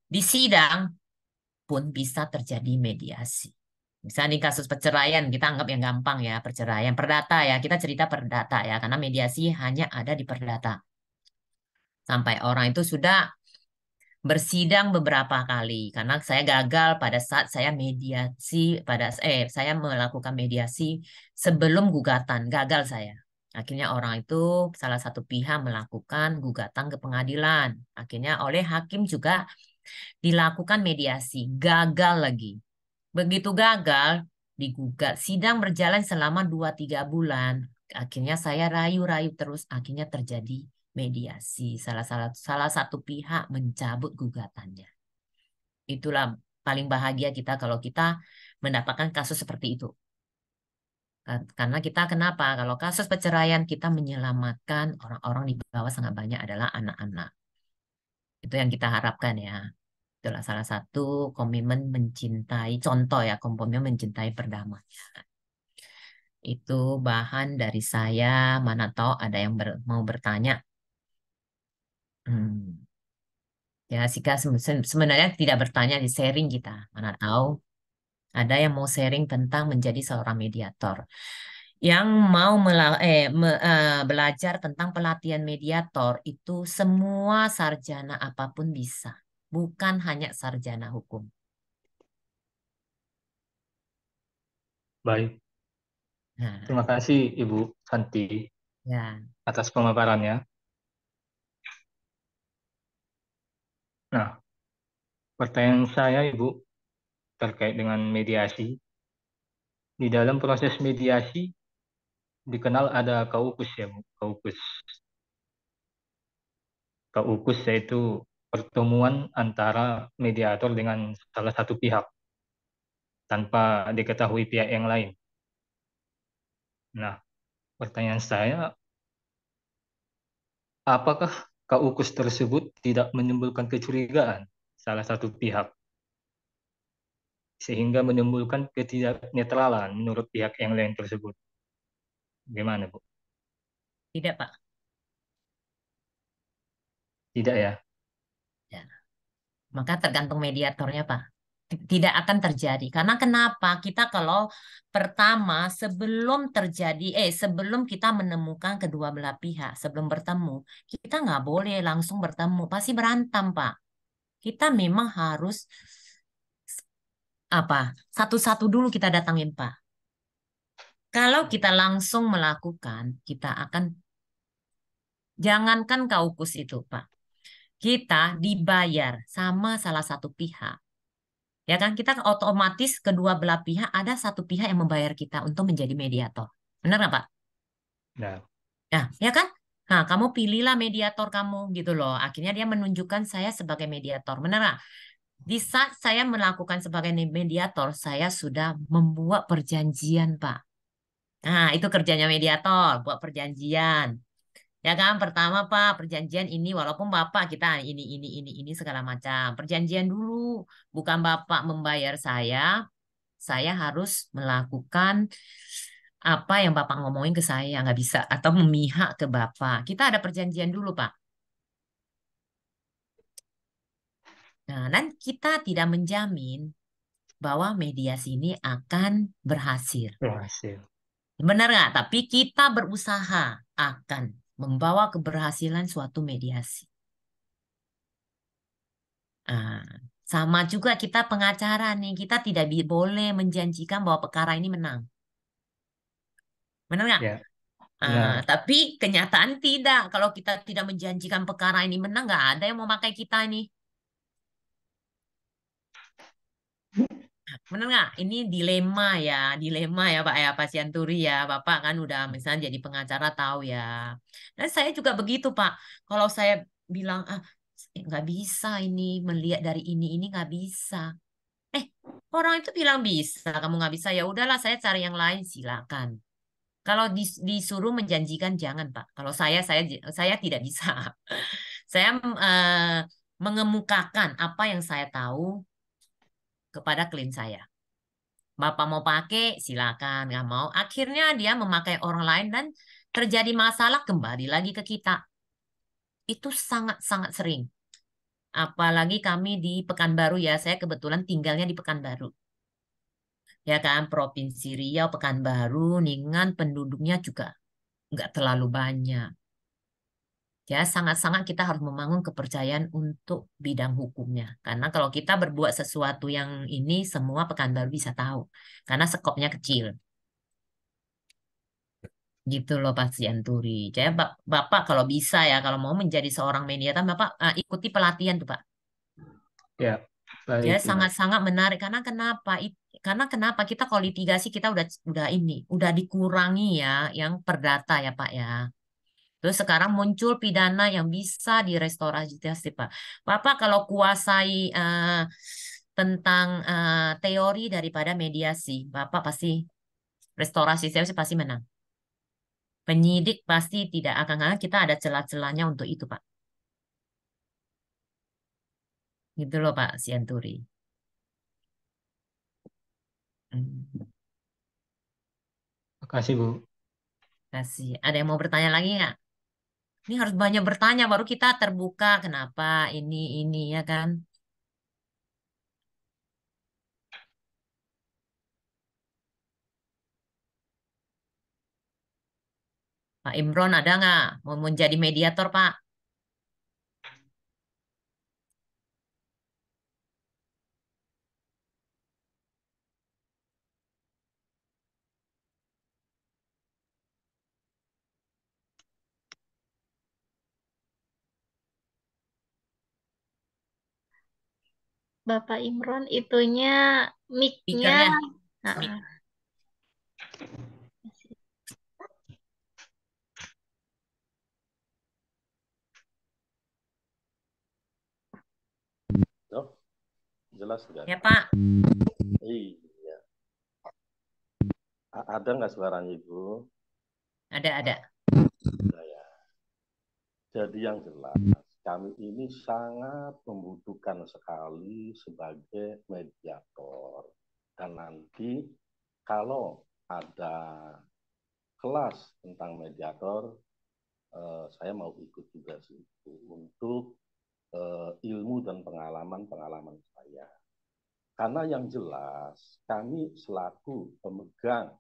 Di sidang pun bisa terjadi mediasi. Misalnya di kasus perceraian, kita anggap yang gampang ya, perceraian. Perdata ya, kita cerita perdata ya, karena mediasi hanya ada di perdata. Sampai orang itu sudah bersidang beberapa kali, karena saya gagal pada saat saya saya melakukan mediasi sebelum gugatan, gagal saya. Akhirnya orang itu salah satu pihak melakukan gugatan ke pengadilan. Akhirnya oleh hakim juga dilakukan mediasi, gagal lagi. Begitu gagal, digugat. Sidang berjalan selama 2-3 bulan. Akhirnya saya rayu-rayu terus, akhirnya terjadi mediasi. Salah satu pihak mencabut gugatannya. Itulah paling bahagia kita kalau kita mendapatkan kasus seperti itu. Karena kita kenapa? Kalau kasus perceraian kita menyelamatkan orang-orang di bawah sangat banyak adalah anak-anak. Itu yang kita harapkan ya. Itulah salah satu komitmen mencintai, contoh ya, komitmen mencintai perdamaian. Itu bahan dari saya, mana tahu ada yang mau bertanya. Ya, Sika sebenarnya tidak bertanya, di sharing kita. Mana tahu ada yang mau sharing tentang menjadi seorang mediator. Yang mau belajar tentang pelatihan mediator itu semua sarjana apapun bisa. Bukan hanya sarjana hukum. Baik. Nah, Terima kasih Ibu Santi ya. atas pemaparannya. Nah, pertanyaan saya Ibu terkait dengan mediasi. Di dalam proses mediasi dikenal ada KUKUS ya Bu, KUKUS. KUKUS yaitu pertemuan antara mediator dengan salah satu pihak tanpa diketahui pihak yang lain. Nah, pertanyaan saya, apakah KUKUS tersebut tidak menimbulkan kecurigaan salah satu pihak sehingga menimbulkan ketidaknetralan menurut pihak yang lain tersebut? Gimana, Bu? Tidak, Pak. Tidak ya? Ya. Maka tergantung mediatornya, Pak. Tidak akan terjadi. Karena kenapa? Kita kalau pertama sebelum kita menemukan kedua belah pihak, sebelum bertemu, kita nggak boleh langsung bertemu. Pasti berantem, Pak. Kita memang harus satu-satu dulu kita datangin, Pak. Kalau kita langsung melakukan, kita akan Jangankan kaukus itu, Pak. Kita dibayar sama salah satu pihak. Ya kan, kita otomatis kedua belah pihak ada satu pihak yang membayar kita untuk menjadi mediator. Benar nggak, Pak? Nah, Nah, ya kan? Nah, kamu pilihlah mediator kamu gitu loh. Akhirnya dia menunjukkan saya sebagai mediator. Benar nggak? Di saat saya melakukan sebagai mediator, saya sudah membuat perjanjian, Pak. Nah, itu kerjanya mediator, buat perjanjian. Ya kan, pertama Pak, perjanjian ini walaupun Bapak kita ini segala macam. Perjanjian dulu, bukan Bapak membayar saya harus melakukan apa yang Bapak ngomongin ke saya, nggak bisa atau memihak ke Bapak. Kita ada perjanjian dulu, Pak. Nah, dan kita tidak menjamin bahwa mediasi ini akan berhasil. berhasil. Benar nggak? Tapi kita berusaha akan membawa keberhasilan suatu mediasi. Nah, sama juga kita pengacara nih, kita tidak boleh menjanjikan bahwa perkara ini menang. Benar nggak? Ya, Ah, benar. tapi kenyataan tidak. Kalau kita tidak menjanjikan perkara ini menang, nggak ada yang mau pakai kita ini. Benar nggak? Ini dilema ya Pak ya, Pak Sianturi ya. Bapak kan udah misalnya jadi pengacara tahu ya. Dan saya juga begitu Pak. Kalau saya bilang nggak bisa ini melihat dari ini nggak bisa. Eh, orang itu bilang bisa, kamu nggak bisa ya udahlah saya cari yang lain silakan. Kalau disuruh menjanjikan jangan Pak. Kalau saya tidak bisa. Saya mengemukakan apa yang saya tahu kepada klien saya. Bapak mau pakai, silakan. Nggak mau, akhirnya dia memakai orang lain dan terjadi masalah kembali lagi ke kita. Itu sangat-sangat sering. Apalagi kami di Pekanbaru ya, saya kebetulan tinggalnya di Pekanbaru. Ya kan, Provinsi Riau, Pekanbaru, Ningan, penduduknya juga nggak terlalu banyak. Ya, sangat-sangat kita harus membangun kepercayaan untuk bidang hukumnya. Karena kalau kita berbuat sesuatu yang ini, semua Pekanbaru bisa tahu. Karena skopnya kecil. Gitu loh Pak Sianturi. Jadi Bapak kalau bisa ya, kalau mau menjadi seorang mediator, Bapak ikuti pelatihan tuh Pak. Ya, Dia baik, Ibu. sangat-sangat menarik. Karena kenapa? Karena kenapa kita kalau litigasi kita udah dikurangi ya, yang perdata ya Pak ya. Terus sekarang muncul pidana yang bisa direstorasi justice, Pak. Bapak kalau kuasai tentang teori daripada mediasi, Bapak pasti restorasi justice pasti menang. Penyidik pasti tidak akan kita ada celah-celahnya untuk itu, Pak. Gitu loh, Pak Sianturi. Hmm, Makasih, Bu. kasih. Ada yang mau bertanya lagi nggak? Ini harus banyak bertanya baru kita terbuka. Kenapa ini ya kan? Pak Imron ada nggak mau menjadi mediator, Pak? Bapak Imron itunya mic-nya Speakernya. ah, Oh, jelas nggak? Ya, Pak. Iya. Ada nggak suaranya Ibu? Ada. Nah, ya. Jadi yang jelas, kami ini sangat membutuhkan sekali sebagai mediator. Dan nanti kalau ada kelas tentang mediator, saya mau ikut juga sih untuk ilmu dan pengalaman saya. Karena yang jelas, kami selaku pemegang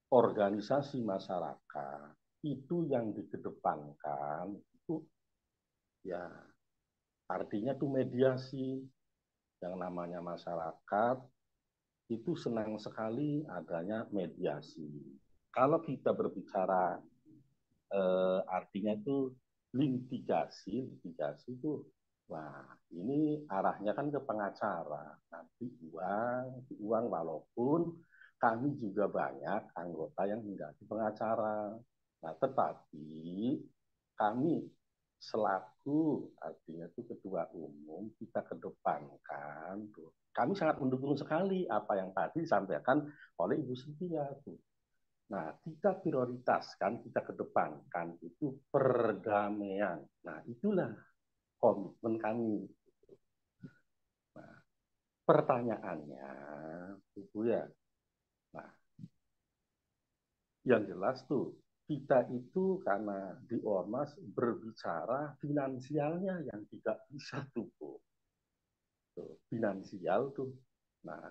organisasi masyarakat, itu yang dikedepankan, itu ya artinya itu mediasi. Yang namanya masyarakat, itu senang sekali adanya mediasi. Kalau kita berbicara artinya itu litigasi itu, wah ini arahnya kan ke pengacara, nanti uang walaupun kami juga banyak anggota yang menjadi pengacara. Nah, tetapi kami selaku artinya itu ketua umum kita kedepankan tuh. Kami sangat mendukung sekali apa yang tadi disampaikan oleh Ibu Cynthia tuh. Nah, kita prioritaskan, kita kedepankan itu perdamaian. Nah, itulah komitmen kami. Nah, pertanyaannya, Bu ya. Nah, yang jelas tuh kita itu karena di Ormas berbicara finansialnya yang tidak bisa tuh, Bu. Tuh, finansial tuh. Nah,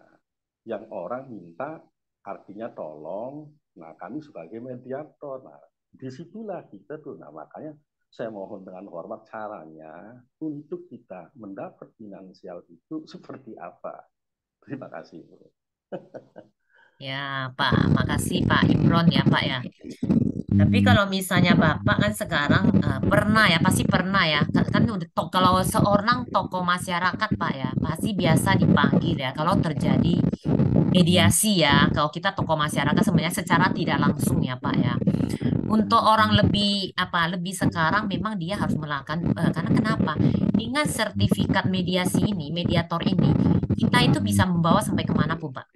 yang orang minta artinya tolong, nah kami sebagai mediator, nah disitulah kita tuh, nah makanya saya mohon dengan hormat caranya untuk kita mendapat finansial itu seperti apa. Terima kasih, Bu. Ya, Pak, makasih Pak Imron ya, Pak ya. Tapi kalau misalnya Bapak kan sekarang pernah ya, pasti pernah ya. Kan udah kalau seorang tokoh masyarakat Pak ya, pasti biasa dipanggil ya. Kalau terjadi mediasi ya, kalau kita tokoh masyarakat sebenarnya secara tidak langsung ya Pak ya. Untuk orang lebih sekarang memang dia harus melakukan karena kenapa? Dengan sertifikat mediasi ini, mediator ini, kita itu bisa membawa sampai kemana pun Pak.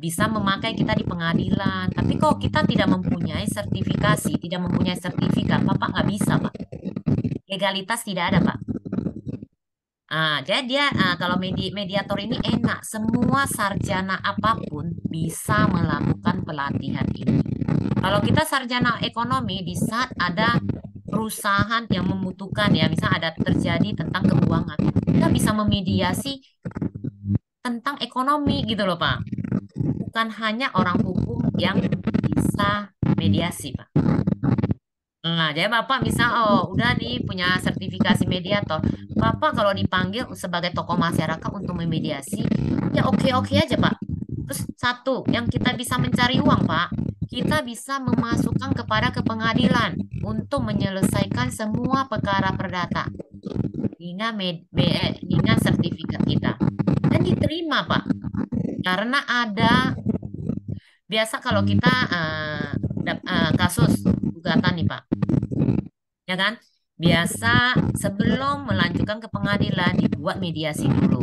Bisa memakai kita di pengadilan. Tapi kalau kita tidak mempunyai sertifikasi, tidak mempunyai sertifikat, Bapak nggak bisa, Pak. Legalitas tidak ada, Pak. Jadi dia kalau mediator ini enak, semua sarjana apapun bisa melakukan pelatihan ini. Kalau kita sarjana ekonomi, di saat ada perusahaan yang membutuhkan ya, misalnya ada terjadi tentang keuangan, kita bisa memediasi tentang ekonomi gitu loh Pak. Bukan hanya orang hukum yang bisa mediasi Pak. Nah, jadi Bapak misal udah nih punya sertifikasi mediator, Bapak kalau dipanggil sebagai tokoh masyarakat untuk memediasi, ya oke-oke aja Pak. Terus satu, yang kita bisa mencari uang Pak, kita bisa memasukkan ke pengadilan untuk menyelesaikan semua perkara perdata dengan sertifikat kita. Dan diterima Pak, karena ada biasa kalau kita kasus gugatan nih Pak, ya kan? Biasa sebelum melanjutkan ke pengadilan dibuat mediasi dulu,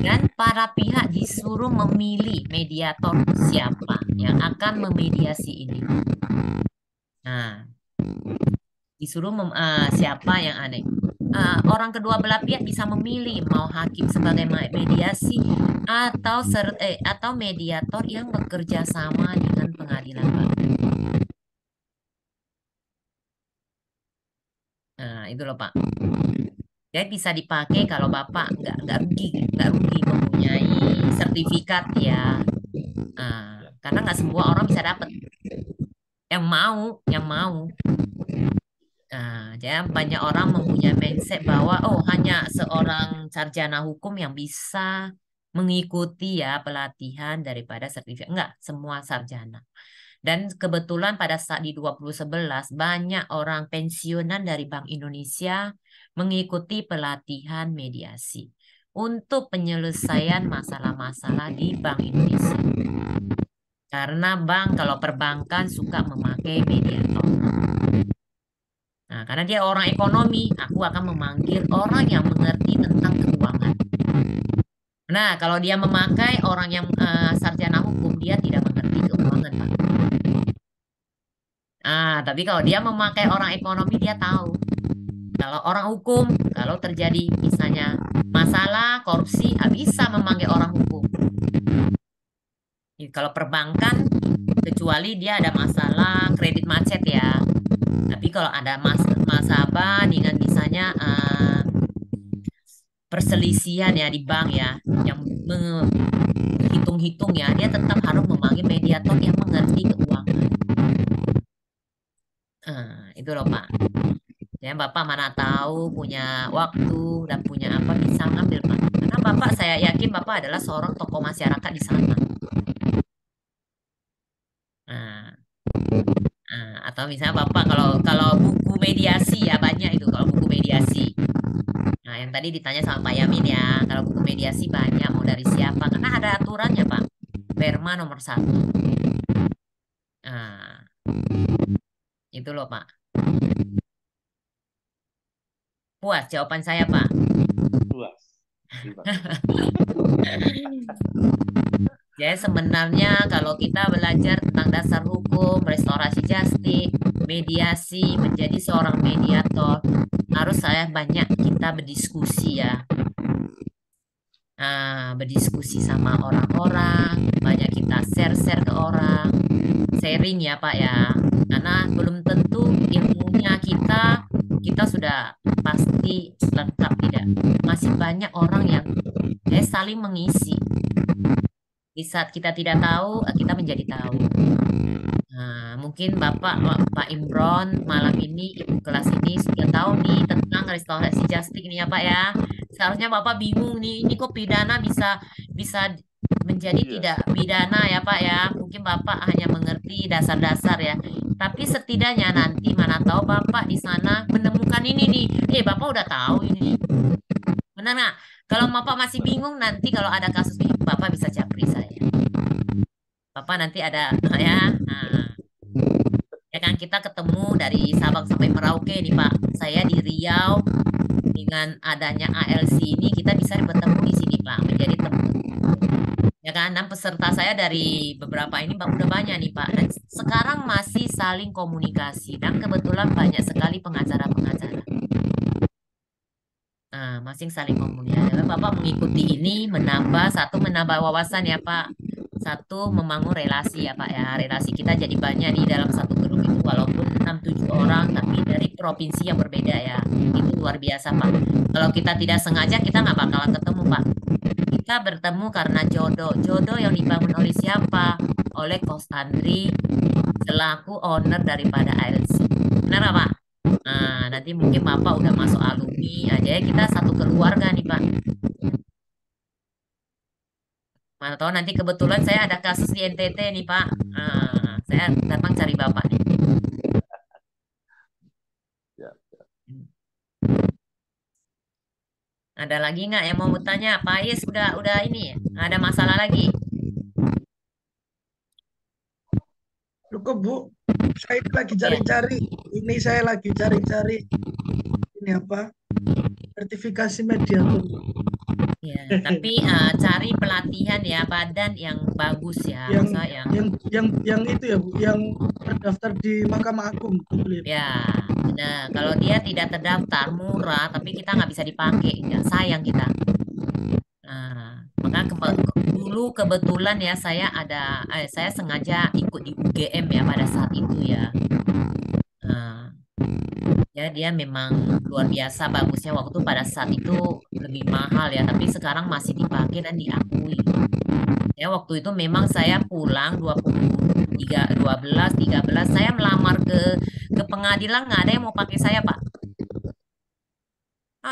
dan para pihak disuruh memilih mediator siapa yang akan memediasi ini. Nah, disuruh siapa yang aneh. Orang kedua belah pihak bisa memilih mau hakim sebagai mediasi atau mediator yang bekerja sama dengan pengadilan Pak. Nah, itu loh Pak. Jadi bisa dipakai kalau Bapak nggak rugi mempunyai sertifikat ya. Karena nggak semua orang bisa dapat. Yang mau. Jadi banyak orang mempunyai mindset bahwa hanya seorang sarjana hukum yang bisa mengikuti ya pelatihan daripada sertifikat. Enggak, semua sarjana. Dan kebetulan pada saat di 2011 banyak orang pensiunan dari Bank Indonesia mengikuti pelatihan mediasi untuk penyelesaian masalah-masalah di Bank Indonesia. Karena kalau perbankan suka memakai mediator. Nah, karena dia orang ekonomi, aku akan memanggil orang yang mengerti tentang keuangan. Nah, kalau dia memakai orang yang sarjana hukum, dia tidak mengerti keuangan, Pak. Tapi kalau dia memakai orang ekonomi, dia tahu. Kalau orang hukum, kalau terjadi misalnya masalah korupsi, bisa memanggil orang hukum. Kalau perbankan, kecuali dia ada masalah kredit macet ya. Tapi kalau ada masalah dengan misalnya perselisihan ya di bank ya, yang menghitung-hitung ya, dia tetap harus memanggil mediator yang mengerti keuangan. Itu loh Pak. Ya Bapak mana tahu punya waktu dan punya apa bisa ngambil Pak. Karena Bapak saya yakin Bapak adalah seorang tokoh masyarakat di sana. Atau misalnya Bapak kalau buku mediasi ya banyak itu kalau buku mediasi. Nah, yang tadi ditanya sama Pak Yamin ya, kalau buku mediasi banyak mau dari siapa? Karena ada aturannya Pak. Perma nomor 1. Nah, itu loh Pak. Puas jawaban saya Pak. Luas. Terima kasih. Ya sebenarnya kalau kita belajar tentang dasar hukum, restorasi justice, mediasi, menjadi seorang mediator, harus saya banyak kita berdiskusi ya. Nah, berdiskusi sama orang-orang, banyak kita share-share ke orang, sharing ya Pak ya. Karena belum tentu ilmunya kita sudah pasti lengkap tidak. Masih banyak orang yang saling mengisi. Di saat kita tidak tahu, kita menjadi tahu. Nah, mungkin Pak Imron malam ini ibu kelas ini sudah tahu nih tentang restorasi justice ini ya Pak ya. Seharusnya Bapak bingung nih, ini kok pidana bisa menjadi tidak pidana ya Pak ya. Mungkin Bapak hanya mengerti dasar-dasar ya. Tapi setidaknya nanti mana tahu Bapak di sana menemukan ini nih. Bapak udah tahu ini. Benar nggak? Kalau Bapak masih bingung nanti kalau ada kasus ini Bapak bisa japri saya. Bapak nanti ada ya. Nah, ya kan kita ketemu dari Sabang sampai Merauke nih Pak. Saya di Riau dengan adanya ALC ini kita bisa bertemu di sini Pak menjadi teman. Ya kan, dan peserta saya dari beberapa ini Pak udah banyak nih Pak. Dan sekarang masih saling komunikasi dan kebetulan banyak sekali pengacara-pengacara. Nah, masing saling komunikasi. Bapak mengikuti ini menambah wawasan ya Pak. Satu membangun relasi ya Pak ya. Relasi kita jadi banyak di dalam satu grup itu walaupun 6-7 orang tapi dari provinsi yang berbeda ya. Itu luar biasa Pak. Kalau kita tidak sengaja kita nggak bakalan ketemu Pak. Kita bertemu karena jodoh. Jodoh yang dibangun oleh siapa? Oleh Coach Andri selaku owner daripada ALC. Benar Pak? Nah, nanti mungkin Bapak udah masuk alumni aja ya kita satu keluarga nih Pak. Mana tahu nanti kebetulan saya ada kasus di NTT nih Pak. Nah, saya datang cari Bapak nih. Ada lagi nggak yang mau bertanya? Pak Is udah ini ada masalah lagi? Cukup Bu, saya lagi cari-cari. Ini saya lagi cari-cari ini apa? Sertifikasi mediator. Ya, tapi cari pelatihan ya badan yang bagus ya. Yang itu ya Bu, yang terdaftar di Mahkamah Agung. Ya, nah kalau dia tidak terdaftar murah, tapi kita nggak bisa dipakai, ya sayang kita. Nah, maka dulu kebetulan ya saya sengaja ikut di UGM ya pada saat itu ya. Nah, ya dia memang luar biasa bagusnya waktu pada saat itu lebih mahal ya, tapi sekarang masih dipakai dan diakui. Ya waktu itu memang saya pulang 13 saya melamar ke pengadilan nggak ada yang mau pakai saya Pak.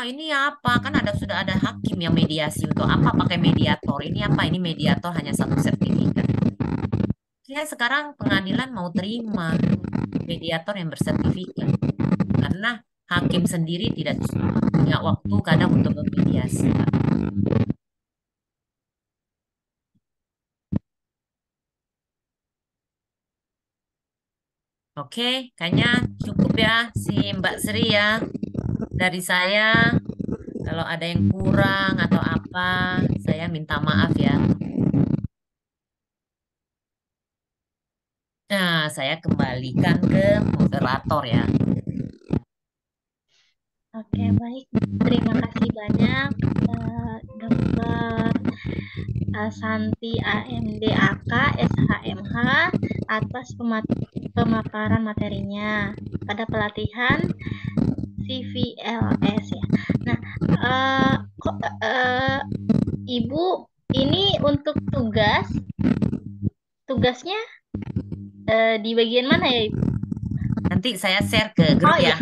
Ini apa? Kan sudah ada hakim yang mediasi untuk apa pakai mediator? Ini apa? Ini mediator hanya satu sertifikat. Saya sekarang pengadilan mau terima mediator yang bersertifikat karena hakim sendiri tidak punya waktu kadang untuk bermediasi Pak. Oke, kayaknya cukup ya si Mbak Sri ya. Dari saya, kalau ada yang kurang atau apa, saya minta maaf ya. Nah, saya kembalikan ke moderator ya. Oke, baik. Terima kasih banyak Dr. Santi AMD AK SHMH atas pemaparan materinya pada pelatihan CVLS ya. Nah, Ibu ini untuk tugasnya di bagian mana ya Ibu? Nanti saya share ke grup ya.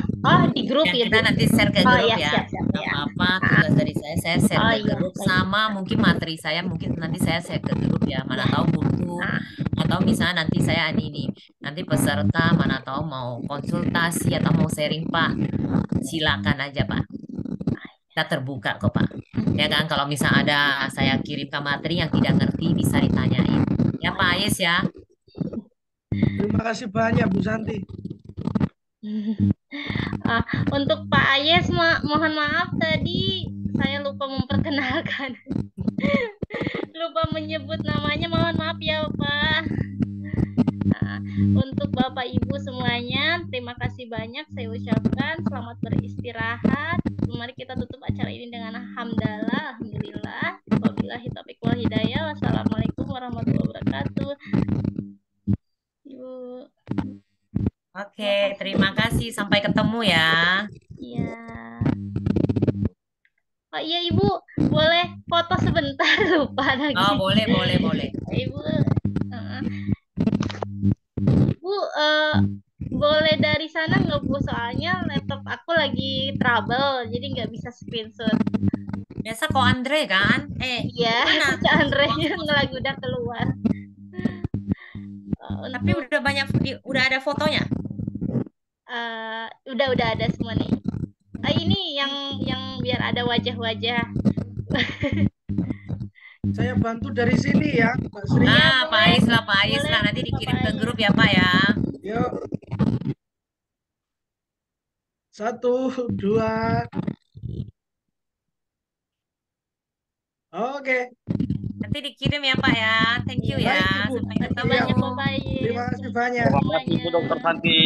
Di grup ya. Kita nanti share ke grup ya. Siap, Apa tugas dari saya share ke grup sama mungkin materi saya mungkin nanti saya share ke grup ya. Mana tahu butuh Atau misalnya nanti saya ini, nanti peserta mana tahu mau konsultasi atau mau sharing Pak, silakan aja Pak. Kita terbuka kok Pak. Ya kan, kalau misal ada saya kirimkan materi yang tidak ngerti bisa ditanyain. Ya Pak Ayes ya. Terima kasih banyak Bu Santi. Untuk Pak Ayes, mohon maaf tadi saya lupa memperkenalkan. Lupa menyebut namanya, mohon maaf ya Pak. Untuk Bapak Ibu semuanya, terima kasih banyak saya ucapkan. Selamat beristirahat. Mari kita tutup acara ini dengan hamdalah, alhamdulillah. Wabillahi taufiq wal hidayah. Wassalamualaikum warahmatullahi wabarakatuh. Ibu. Oke, terima kasih. Sampai ketemu ya. Iya. Oh iya Ibu, boleh foto sebentar, lupa lagi. Oh, boleh. Ibu, Bu, boleh dari sana nggak Bu? Soalnya laptop aku lagi trouble, jadi nggak bisa screenshot. Biasa kok Andre kan? Iya, mana? Kak Andre-nya lagi udah keluar. Tapi udah ada fotonya? Udah ada semua nih. Ini yang biar ada wajah-wajah. Saya bantu dari sini ya, Pak Sri. Pak Ais lah. Nanti dikirim ke grup ya Pak ya. Yuk. 1, 2. Oke. Nanti dikirim ya Pak ya. Thank you ya. Baik, Ibu. Sampai ketemu. Banyak Bapak. Terima kasih banyak. Terima kasih Bu Dr. Santi.